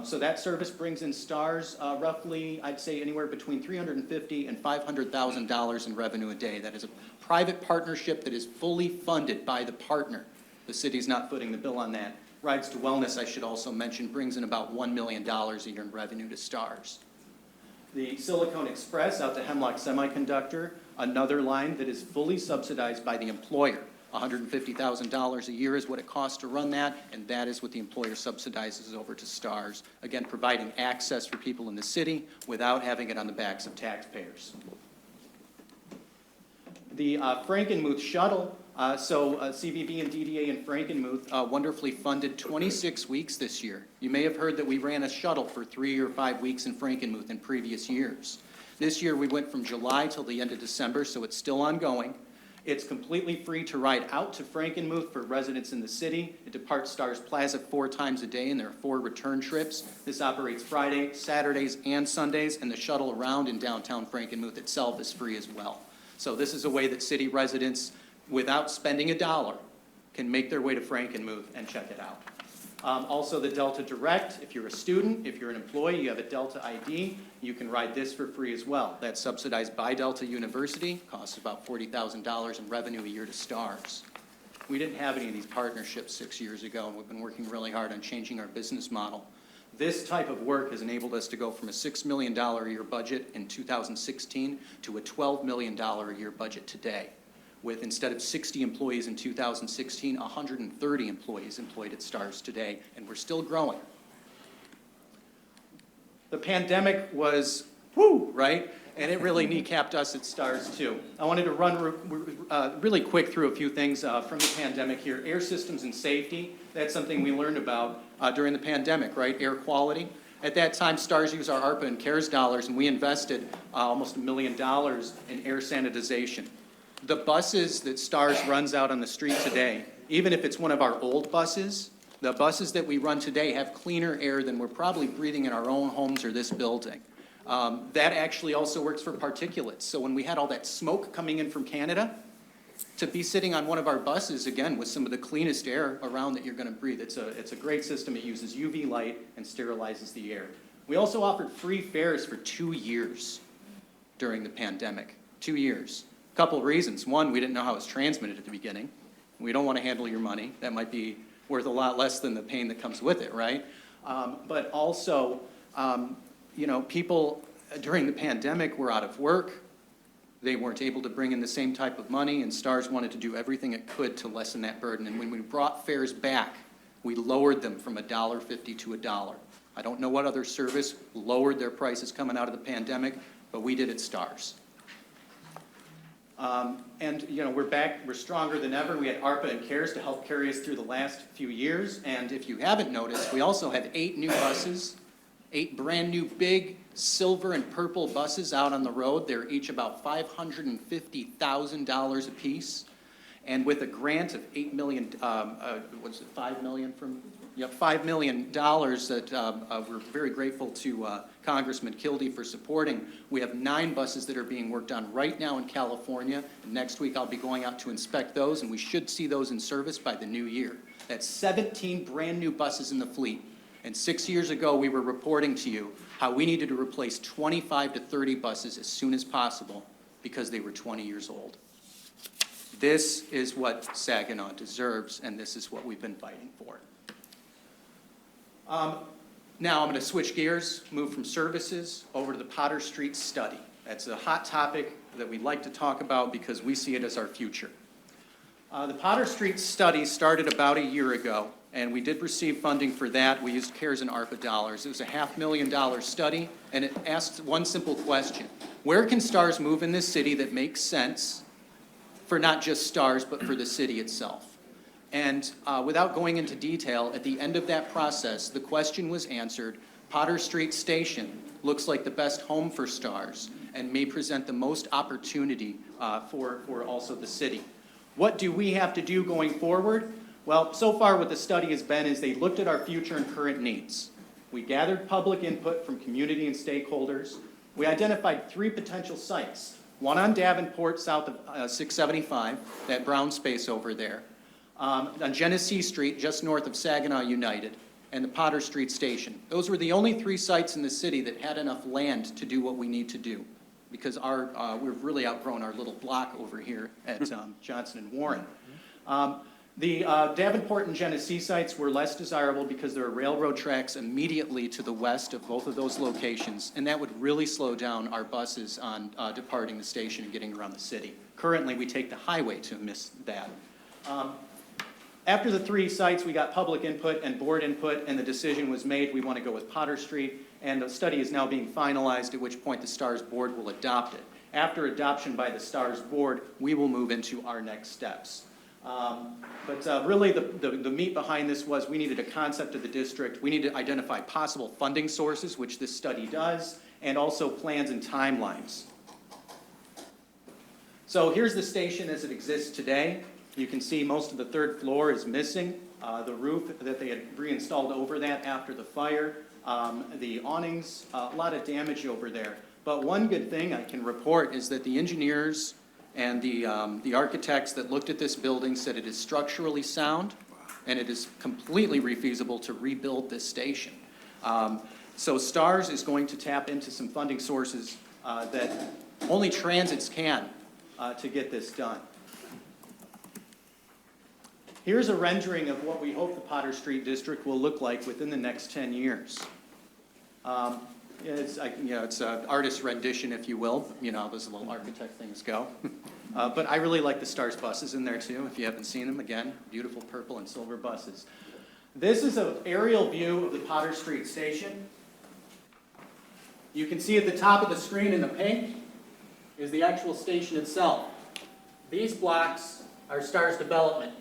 So that service brings in STARS roughly, I'd say anywhere between $350,000 and $500,000 in revenue a day. That is a private partnership that is fully funded by the partner. The city's not footing the bill on that. Rides to Wellness, I should also mention, brings in about $1 million a year in revenue to STARS. The Silicon Express out to Hemlock Semiconductor, another line that is fully subsidized by the employer. $150,000 a year is what it costs to run that, and that is what the employer subsidizes over to STARS. Again, providing access for people in the city without having it on the backs of taxpayers. The Frankenmuth shuttle, CVB and DDA in Frankenmuth wonderfully funded 26 weeks this year. You may have heard that we ran a shuttle for 3 or 5 weeks in Frankenmuth in previous years. This year we went from July till the end of December, so it's still ongoing. It's completely free to ride out to Frankenmuth for residents in the city. It departs STARS Plaza 4 times a day, and there are 4 return trips. This operates Friday, Saturdays, and Sundays, and the shuttle around in downtown Frankenmuth itself is free as well. So this is a way that city residents, without spending $1, can make their way to Frankenmuth and check it out. Also the Delta Direct, if you're a student, if you're an employee, you have a Delta ID, you can ride this for free as well. That's subsidized by Delta University, costs about $40,000 in revenue a year to STARS. We didn't have any of these partnerships 6 years ago, and we've been working really hard on changing our business model. This type of work has enabled us to go from a $6 million a year budget in 2016 to a $12 million a year budget today, with instead of 60 employees in 2016, 130 employees employed at STARS today, and we're still growing. The pandemic was, whoo, right? And it really kneecapped us at STARS too. I wanted to run really quick through a few things from the pandemic here. Air systems and safety, that's something we learned about during the pandemic, right? Air quality. At that time, STARS used our ARPA and CARES dollars, and we invested almost $1 million in air sanitization. The buses that STARS runs out on the street today, even if it's one of our old buses, the buses that we run today have cleaner air than we're probably breathing in our own homes or this building. That actually also works for particulates. So when we had all that smoke coming in from Canada, to be sitting on one of our buses, again, with some of the cleanest air around that you're going to breathe. It's a great system. It uses UV light and sterilizes the air. We also offered free fares for 2 years during the pandemic. 2 years. A couple of reasons. One, we didn't know how it was transmitted at the beginning. We don't want to handle your money. That might be worth a lot less than the pain that comes with it, right? But also, you know, people during the pandemic were out of work. They weren't able to bring in the same type of money, and STARS wanted to do everything it could to lessen that burden. And when we brought fares back, we lowered them from $1.50 to $1. I don't know what other service lowered their prices coming out of the pandemic, but we did at STARS. And, you know, we're back, we're stronger than ever. We had ARPA and CARES to help carry us through the last few years. And if you haven't noticed, we also have 8 new buses, 8 brand new big silver and purple buses out on the road. They're each about $550,000 a piece. And with a grant of $8 million, what's it, $5 million from? Yep, $5 million that we're very grateful to Congressman Kildee for supporting. We have 9 buses that are being worked on right now in California. And next week I'll be going out to inspect those, and we should see those in service by the new year. That's 17 brand new buses in the fleet. And 6 years ago, we were reporting to you how we needed to replace 25 to 30 buses as soon as possible because they were 20 years old. This is what Saginaw deserves, and this is what we've been fighting for. Now I'm going to switch gears, move from services over to the Potter Street study. That's a hot topic that we'd like to talk about because we see it as our future. The Potter Street study started about a year ago, and we did receive funding for that. We used CARES and ARPA dollars. It was a $500,000 study, and it asked one simple question. Where can STARS move in this city that makes sense for not just STARS, but for the city itself? And without going into detail, at the end of that process, the question was answered. Potter Street Station looks like the best home for STARS and may present the most opportunity for also the city. What do we have to do going forward? Well, so far what the study has been is they looked at our future and current needs. We gathered public input from community and stakeholders. We identified 3 potential sites. One on Davenport, south of 675, that brown space over there. On Genesee Street, just north of Saginaw United, and the Potter Street Station. Those were the only 3 sites in the city that had enough land to do what we need to do, because we've really outgrown our little block over here at Johnson and Warren. The Davenport and Genesee sites were less desirable because there are railroad tracks immediately to the west of both of those locations, and that would really slow down our buses on departing the station and getting around the city. Currently, we take the highway to miss that. After the 3 sites, we got public input and board input, and the decision was made. We want to go with Potter Street, and the study is now being finalized, at which point the STARS board will adopt it. After adoption by the STARS board, we will move into our next steps. But really the meat behind this was we needed a concept of the district. We need to identify possible funding sources, which this study does, and also plans and timelines. So here's the station as it exists today. You can see most of the 3rd floor is missing. The roof that they had reinstalled over that after the fire. The awnings, a lot of damage over there. But one good thing I can report is that the engineers and the architects that looked at this building said it is structurally sound, and it is completely refeasible to rebuild this station. So STARS is going to tap into some funding sources that only transits can to get this done. Here's a rendering of what we hope the Potter Street District will look like within the next 10 years. It's an artist's rendition, if you will. You know, those little architect things go. But I really like the STARS buses in there too. If you haven't seen them, again, beautiful purple and silver buses. This is an aerial view of the Potter Street Station. You can see at the top of the screen in the pink is the actual station itself. These blocks are STARS development.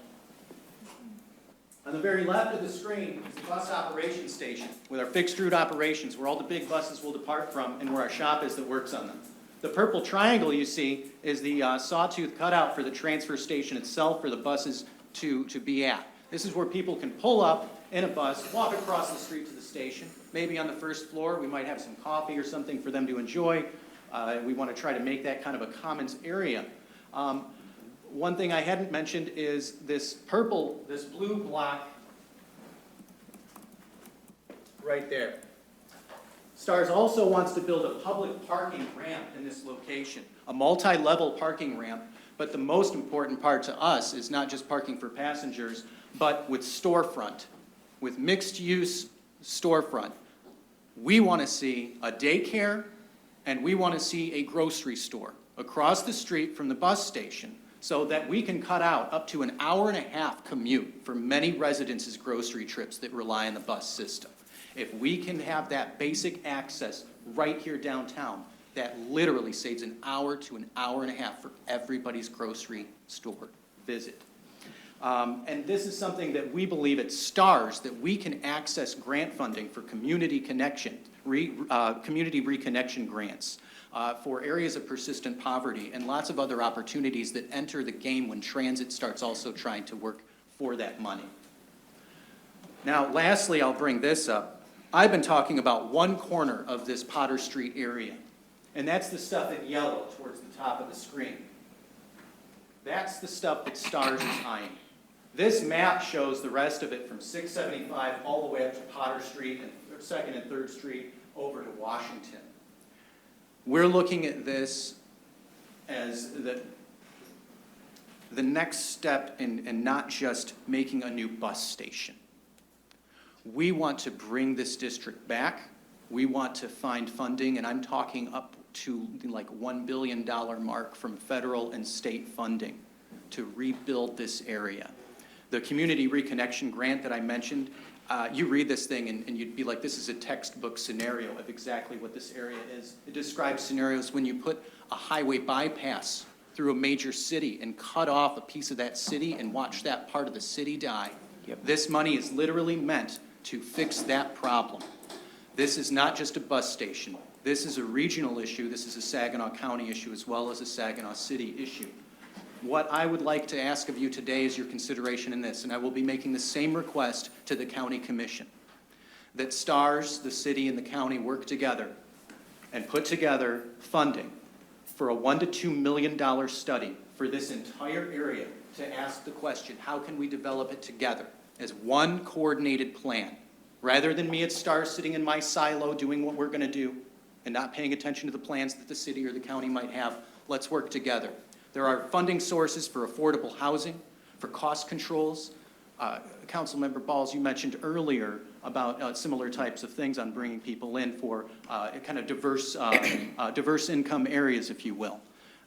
On the very left of the screen is the bus operations station with our fixed route operations, where all the big buses will depart from and where our shop is that works on them. The purple triangle you see is the sawtooth cutout for the transfer station itself for the buses to be at. This is where people can pull up in a bus, walk across the street to the station. Maybe on the first floor we might have some coffee or something for them to enjoy. We want to try to make that kind of a commons area. One thing I hadn't mentioned is this blue block right there. STARS also wants to build a public parking ramp in this location, a multi-level parking ramp, but the most important part to us is not just parking for passengers, but with storefront, with mixed-use storefront. We want to see a daycare and we want to see a grocery store across the street from the bus station, so that we can cut out up to an hour-and-a-half commute for many residents' grocery trips that rely on the bus system. If we can have that basic access right here downtown, that literally saves an hour to an hour-and-a-half for everybody's grocery store visit. And this is something that we believe at STARS, that we can access grant funding for community connection, community reconnection grants. For areas of persistent poverty and lots of other opportunities that enter the game when transit starts also trying to work for that money. Now, lastly, I'll bring this up. I've been talking about one corner of this Potter Street area, and that's the stuff in yellow towards the top of the screen. That's the stuff that STARS is eyeing. This map shows the rest of it from 675 all the way up to Potter Street and 2nd and 3rd Street over to Washington. We're looking at this as the next step in not just making a new bus station. We want to bring this district back. We want to find funding, and I'm talking up to like $1 billion mark from federal and state funding to rebuild this area. The community reconnection grant that I mentioned, you read this thing and you'd be like, this is a textbook scenario of exactly what this area is. It describes scenarios when you put a highway bypass through a major city and cut off a piece of that city and watch that part of the city die. Yep. This money is literally meant to fix that problem. This is not just a bus station. This is a regional issue. This is a Saginaw County issue as well as a Saginaw City issue. What I would like to ask of you today is your consideration in this, and I will be making the same request to the County Commission, that STARS, the city, and the county work together and put together funding for a $1 to $2 million study for this entire area to ask the question, how can we develop it together as one coordinated plan? Rather than me at STARS sitting in my silo doing what we're going to do and not paying attention to the plans that the city or the county might have, let's work together. There are funding sources for affordable housing, for cost controls. Councilmember Balls, you mentioned earlier about similar types of things on bringing people in for kind of diverse income areas, if you will.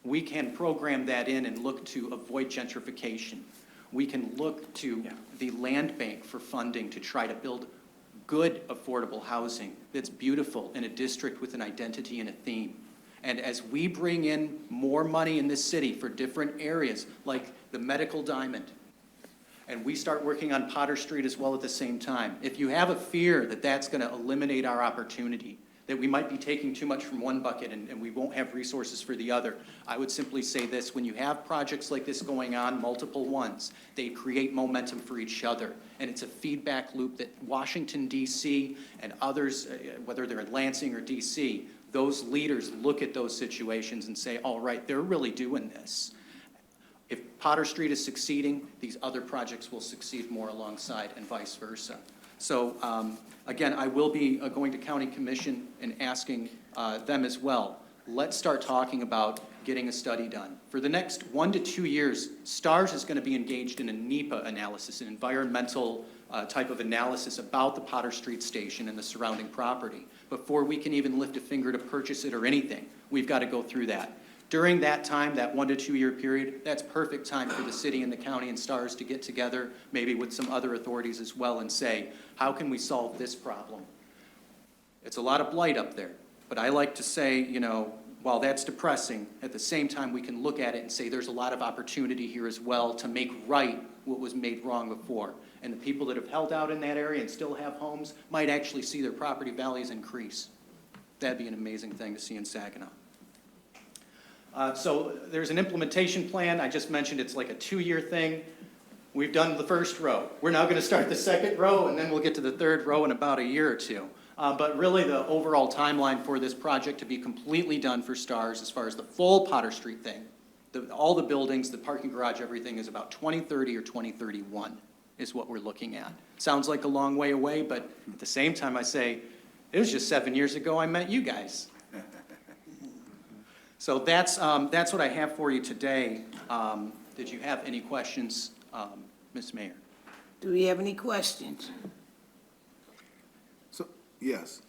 We can program that in and look to avoid gentrification. We can look to the land bank for funding to try to build good affordable housing that's beautiful in a district with an identity and a theme. And as we bring in more money in this city for different areas, like the Medical Diamond, and we start working on Potter Street as well at the same time, if you have a fear that that's going to eliminate our opportunity, that we might be taking too much from one bucket and we won't have resources for the other, I would simply say this: when you have projects like this going on, multiple ones, they create momentum for each other. And it's a feedback loop that Washington, D.C. and others, whether they're in Lansing or D.C., those leaders look at those situations and say, all right, they're really doing this. If Potter Street is succeeding, these other projects will succeed more alongside and vice versa. So, again, I will be going to County Commission and asking them as well. Let's start talking about getting a study done. For the next 1 to 2 years, STARS is going to be engaged in a NEPA analysis, an environmental type of analysis about the Potter Street station and the surrounding property. Before we can even lift a finger to purchase it or anything, we've got to go through that. During that time, that 1 to 2 year period, that's perfect time for the city and the county and STARS to get together, maybe with some other authorities as well, and say, how can we solve this problem? It's a lot of blight up there, but I like to say, you know, while that's depressing, at the same time, we can look at it and say there's a lot of opportunity here as well to make right what was made wrong before. And the people that have held out in that area and still have homes might actually see their property values increase. That'd be an amazing thing to see in Saginaw. So there's an implementation plan. I just mentioned it's like a 2-year thing. We've done the first row. We're now going to start the second row, and then we'll get to the third row in about a year or two. But really, the overall timeline for this project to be completely done for STARS, as far as the full Potter Street thing, all the buildings, the parking garage, everything, is about 2030 or 2031 is what we're looking at. Sounds like a long way away, but at the same time, I say, it was just 7 years ago I met you guys. So that's what I have for you today. Did you have any questions, Ms. Mayor? Do we have any questions? So, yes.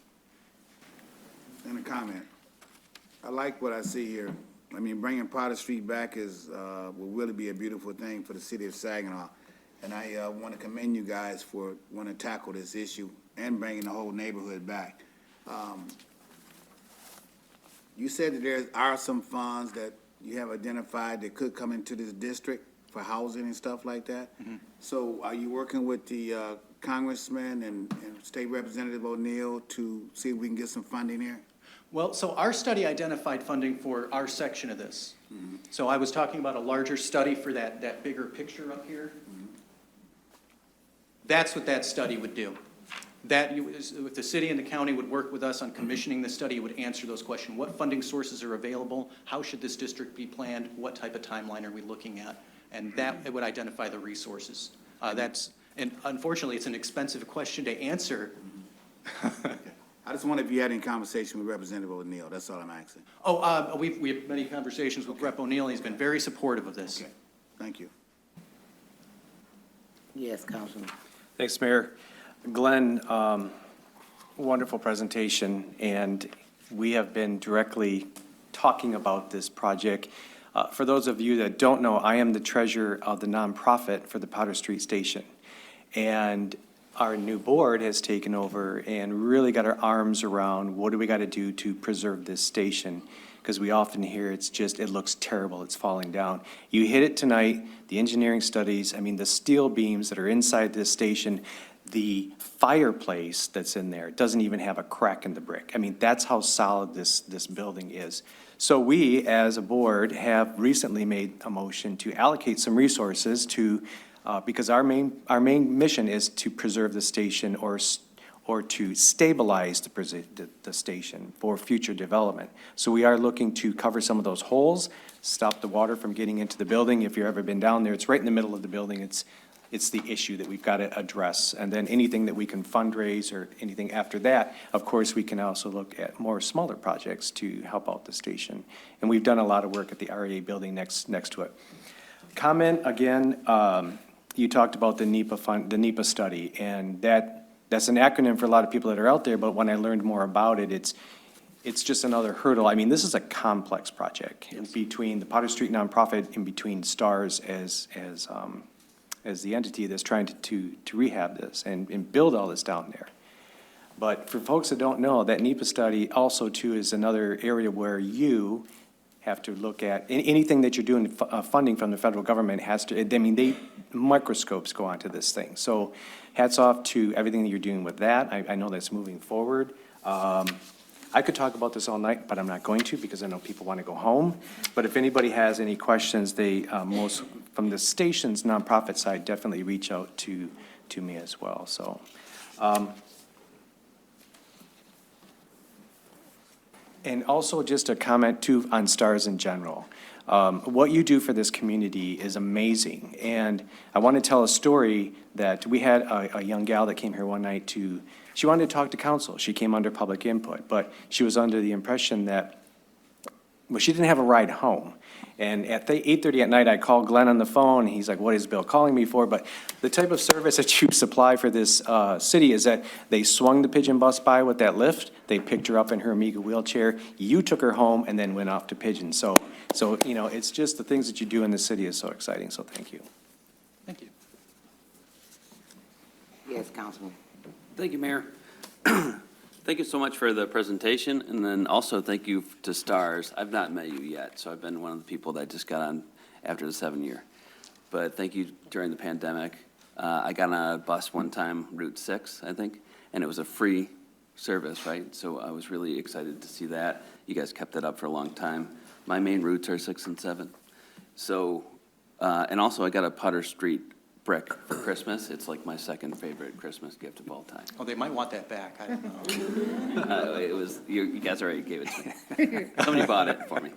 And a comment. I like what I see here. I mean, bringing Potter Street back will really be a beautiful thing for the city of Saginaw. And I want to commend you guys for wanting to tackle this issue and bringing the whole neighborhood back. You said that there are some funds that you have identified that could come into this district for housing and stuff like that. Mm-hmm. So are you working with the Congressman and State Representative O'Neill to see if we can get some funding here? Well, so our study identified funding for our section of this. Mm-hmm. So I was talking about a larger study for that bigger picture up here. Mm-hmm. That's what that study would do. If the city and the county would work with us on commissioning the study, it would answer those questions. What funding sources are available? How should this district be planned? What type of timeline are we looking at? And that it would identify the resources. And unfortunately, it's an expensive question to answer. I just wonder if you had any conversation with Representative O'Neill. That's all I'm asking. We have many conversations with Rep. O'Neill. He's been very supportive of this. Okay. Thank you. Yes, Councilman. Thanks, Mayor. Glenn, wonderful presentation, and we have been directly talking about this project. For those of you that don't know, I am the treasurer of the nonprofit for the Potter Street Station. And our new board has taken over and really got our arms around what do we got to do to preserve this station. Because we often hear it looks terrible, it's falling down. You hit it tonight, the engineering studies, I mean, the steel beams that are inside this station, the fireplace that's in there doesn't even have a crack in the brick. I mean, that's how solid this building is. So we, as a board, have recently made a motion to allocate some resources to, because our main mission is to preserve the station or to stabilize the station for future development. So we are looking to cover some of those holes, stop the water from getting into the building. If you've ever been down there, it's right in the middle of the building. It's the issue that we've got to address. And then anything that we can fundraise or anything after that, of course, we can also look at more smaller projects to help out the station. And we've done a lot of work at the REA building next to it. Comment again, you talked about the NEPA study, and that's an acronym for a lot of people that are out there, but when I learned more about it, it's just another hurdle. I mean, this is a complex project. Yes. Between the Potter Street nonprofit and between STARS as the entity that's trying to rehab this and build all this down there. But for folks that don't know, that NEPA study also too is another area where you have to look at anything that you're doing, funding from the federal government has to, I mean, microscopes go onto this thing. So hats off to everything that you're doing with that. I know that's moving forward. I could talk about this all night, but I'm not going to because I know people want to go home. But if anybody has any questions, most from the station's nonprofit side, definitely reach out to me as well. So, and also just a comment too on STARS in general. What you do for this community is amazing. And I want to tell a story that we had a young gal that came here one night she wanted to talk to council. She came under public input, but she was under the impression that, well, she didn't have a ride home. And at 8:30 at night, I called Glenn on the phone, and he's like, what is Bill calling me for? But the type of service that you supply for this city is that they swung the Pigeon bus by with that lift, they picked her up in her Amiga wheelchair, you took her home, and then went off to Pigeon. So, it's just the things that you do in the city is so exciting, so thank you. Thank you. Yes, Councilman. Thank you, Mayor. Thank you so much for the presentation, and then also thank you to STARS. I've not met you yet, so I've been one of the people that just got on after the 7-year. But thank you during the pandemic. I got on a bus one time, Route 6, I think, and it was a free service, right? So I was really excited to see that. You guys kept that up for a long time. My main routes are 6 and 7. So, and also I got a Potter Street brick for Christmas. It's like my second favorite Christmas gift of all time. Oh, they might want that back. I don't know. It was, you guys already gave it to me. Somebody bought it for me.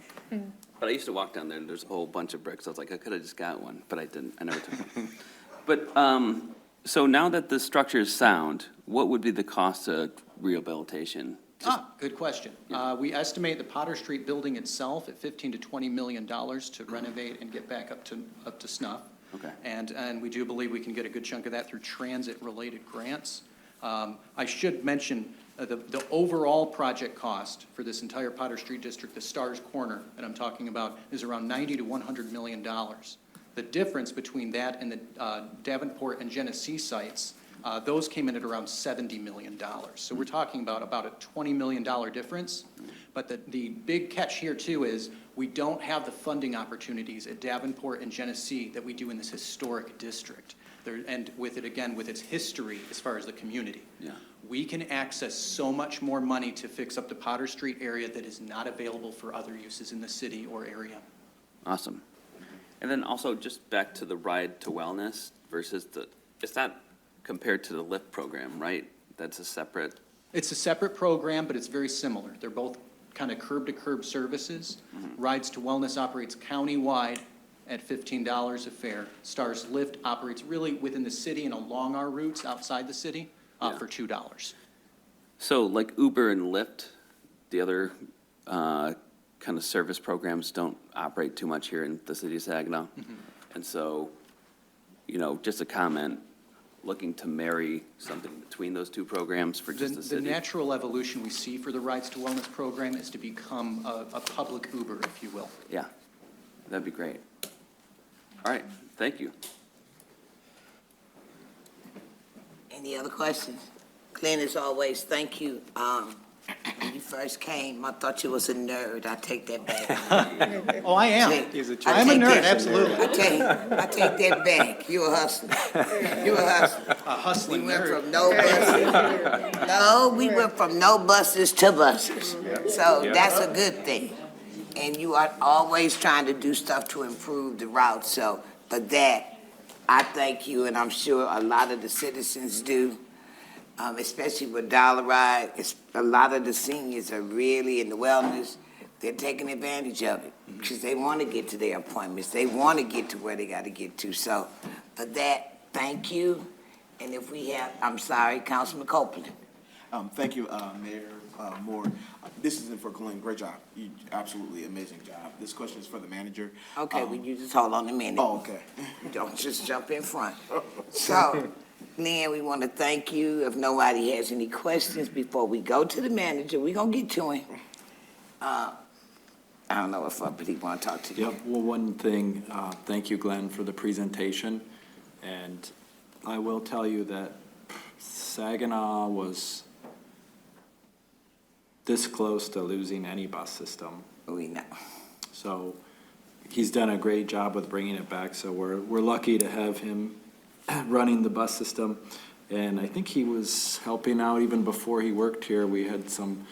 But I used to walk down there and there's a whole bunch of bricks. I was like, I could have just got one, but I didn't. I never took one. But, so now that the structure is sound, what would be the cost of rehabilitation? Good question. We estimate the Potter Street building itself at $15 to $20 million to renovate and get back up to snuff. Okay. And we do believe we can get a good chunk of that through transit-related grants. I should mention the overall project cost for this entire Potter Street district, the Stars Corner that I'm talking about, is around $90 to $100 million. The difference between that and the Davenport and Genesee sites, those came in at around $70 million. So we're talking about a $20 million difference. But the big catch here too is we don't have the funding opportunities at Davenport and Genesee that we do in this historic district. And with it, again, with its history as far as the community. Yeah. We can access so much more money to fix up the Potter Street area that is not available for other uses in the city or area. Awesome. And then also just back to the Ride to Wellness versus it's not compared to the LIFT program, right? That's a separate. It's a separate program, but it's very similar. They're both kind of curb-to-curb services. Mm-hmm. Rides to Wellness operates countywide at $15 a fare. Stars Lift operates really within the city and along our routes outside the city for $2. So like Uber and Lyft, the other kind of service programs don't operate too much here in the city of Saginaw. Mm-hmm. And so, just a comment, looking to marry something between those two programs for just the city. The natural evolution we see for the Rides to Wellness program is to become a public Uber, if you will. Yeah, that'd be great. All right, thank you. Any other questions? Glenn, as always, thank you. When you first came, I thought you was a nerd. I take that back. Oh, I am. I'm a nerd, absolutely. I take that back. You a hustler. You a hustler. A hustling We went nerd. from no buses. No, we went from no buses to buses. So that's a good thing. And you are always trying to do stuff to improve the route. So for that, I thank you, and I'm sure a lot of the citizens do. Especially with Dollar Ride, a lot of the seniors are really in the wellness. They're taking advantage of it because they want to get to their appointments. They want to get to where they got to get to. So for that, thank you. And if we have, I'm sorry, Councilman Copeland. Thank you, Mayor Moore. This isn't for Glenn. Great job. You absolutely amazing job. This question is for the manager. Okay, well, you just hold on a minute. Oh, okay. Don't just jump in front. So, Glenn, we want to thank you. If nobody has any questions before we go to the manager, we're going to get to him. I don't know if he want to talk to you. Yep, well, one thing, thank you, Glenn, for the presentation. And I will tell you that Saginaw was this close to losing any bus system. We know. So he's done a great job with bringing it back, so we're lucky to have him running the bus system. And I think he was helping out even before he worked here. We had some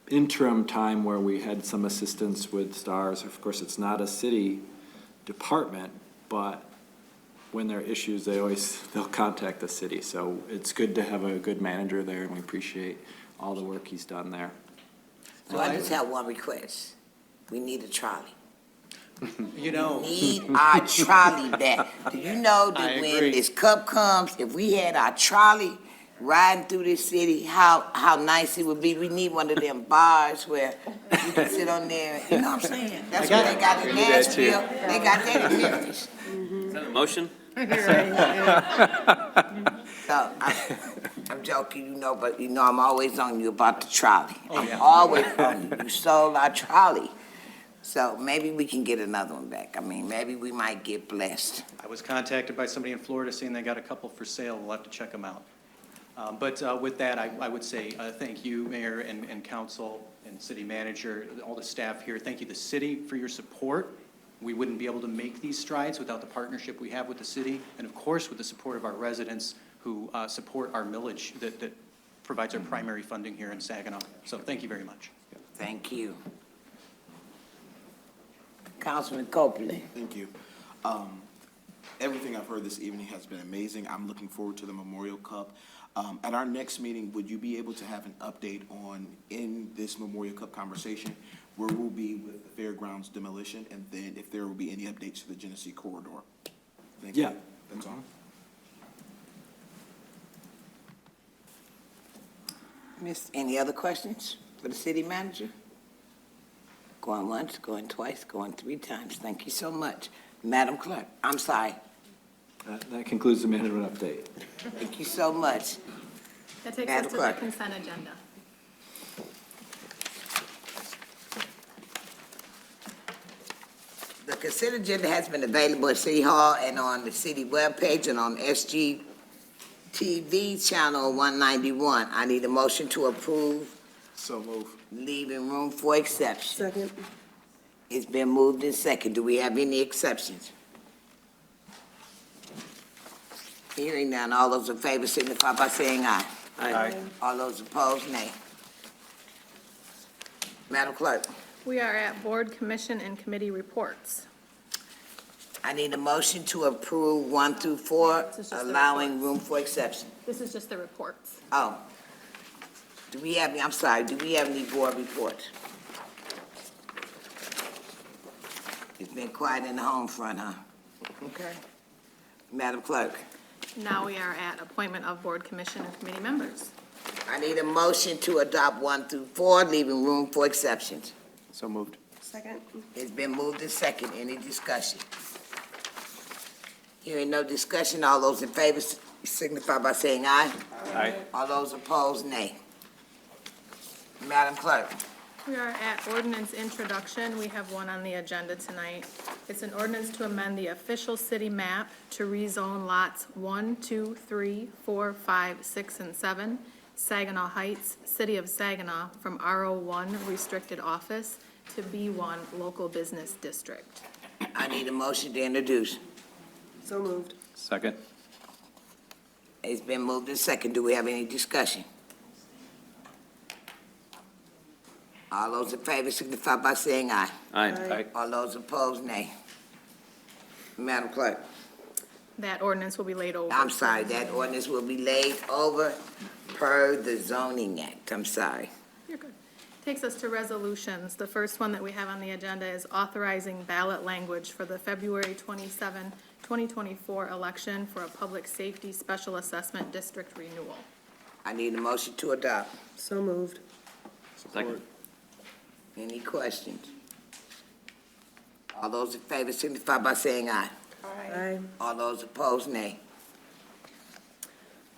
interim time where we had some assistance with STARS. Of course, it's not a city department, but when there are issues, they'll contact the city. So it's good to have a good manager there, and we appreciate all the work he's done there. So I just have one request. We need a trolley. You know, Need our trolley back. Do you know I that when agree. this cup comes, if we had our trolley riding through this city, how nice it would be? We need one of them bars where you can sit on there, you know what I'm saying? That's what they got in We need that too. Nashville, they got that in Memphis. Is that a motion? So, I'm joking, you know, but you know I'm always on you about the trolley. Oh, yeah. I'm always on you. You sold our trolley. So maybe we can get another one back. I mean, maybe we might get blessed. I was contacted by somebody in Florida saying they got a couple for sale. We'll have to check them out. But with that, I would say thank you, Mayor and Council and City Manager, all the staff here. Thank you, the city, for your support. We wouldn't be able to make these strides without the partnership we have with the city, and of course, with the support of our residents who support our millage that provides our primary funding here in Saginaw. So thank you very much. Thank you. Councilman Copeland. Thank you. Everything I've heard this evening has been amazing. I'm looking forward to the Memorial Cup. At our next meeting, would you be able to have an update on, in this Memorial Cup conversation, where we'll be with the fairgrounds demolition, and then if there will be any updates to the Genesee corridor? Thank you. Yeah. That's all. Miss, any other questions for the city manager? Going once, going twice, going three times. Thank you so much. Madam Clerk, I'm sorry. That concludes the management update. Thank you so much. That takes Madam us to the Clerk. consent agenda. The consent agenda has been available at City Hall and on the city webpage and on SGTV channel 191. I need a motion to approve, So move. leaving room for exception. Second. It's been moved in second. Do we have any exceptions? Hearing none, all those in favor signify by saying aye. Aye. All those opposed, nay. Madam Clerk, We are at board, commission, and committee reports. I need a motion to approve 1 through 4, This is just the allowing reports. room for exception. This is just the reports. Oh. Do we have, I'm sorry, do we have any board reports? It's been quiet in the home front, huh? Okay. Madam Clerk, Now we are at appointment of board, commission, and committee members. I need a motion to adopt 1 through 4, leaving room for exceptions. So moved. Second. It's been moved in second. Any discussion? Hearing no discussion, all those in favor signify by saying aye. Aye. All those opposed, nay. Madam Clerk, We are at ordinance introduction. We have one on the agenda tonight. It's an ordinance to amend the official city map to rezone lots 1, 2, 3, 4, 5, 6, and 7, Saginaw Heights, City of Saginaw, from RO1 Restricted Office to B1 Local Business District. I need a motion to introduce. So moved. Second. It's been moved in second. Do we have any discussion? All those in favor signify by saying aye. Aye. Aye. All those opposed, nay. Madam Clerk, That ordinance will be laid over. I'm sorry, that ordinance will be laid over per the zoning act. I'm sorry. You're good. Takes us to resolutions. The first one that we have on the agenda is authorizing ballot language for the February 27, 2024 election for a public safety special assessment district renewal. I need a motion to adopt. So moved. Second. Any questions? All those in favor signify by saying aye. Aye. All those opposed, nay.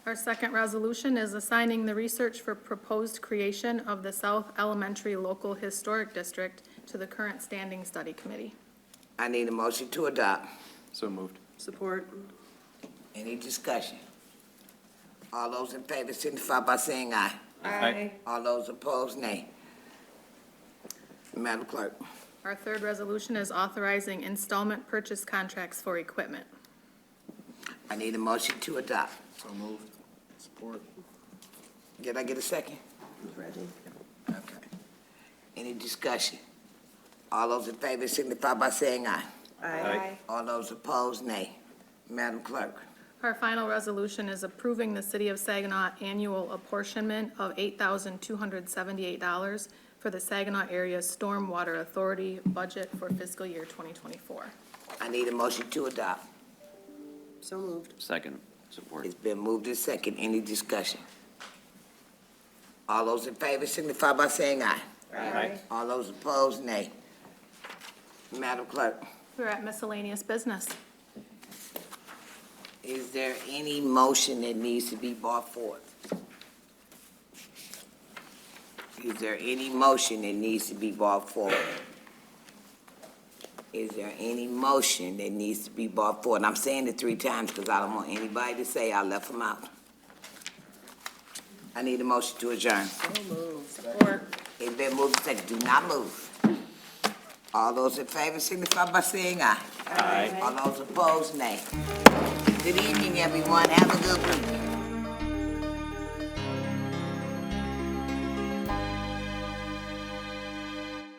Our second resolution is assigning the research for proposed creation of the South Elementary Local Historic District to the current Standing Study Committee. I need a motion to adopt. So moved. Support. Any discussion? All those in favor signify by saying aye. Aye. All those opposed, nay. Madam Clerk, Our third resolution is authorizing installment purchase contracts for equipment. I need a motion to adopt. So moved. Support. Did I get a second? Ready. Okay. Any discussion? All those in favor signify by saying aye. Aye. All those opposed, nay. Madam Clerk, Our final resolution is approving the City of Saginaw annual apportionment of $8,278 for the Saginaw Area Stormwater Authority budget for fiscal year 2024. I need a motion to adopt. So moved. Second, support. It's been moved and second. Any discussion? All those in favor signify by saying aye. Aye. All those opposed, nay. Madam Clerk, We're at miscellaneous business. is there any motion that needs to be brought forth? Is there any motion that needs to be brought forward? Is there any motion that needs to be brought forward? And I'm saying it 3 times because I don't want anybody to say I left them out. I need a motion to adjourn. So moved. Support. It's been moved and seconded. Do not move. All those in favor signify by saying aye. Aye. All those opposed, nay. Good evening, everyone. Have a good week.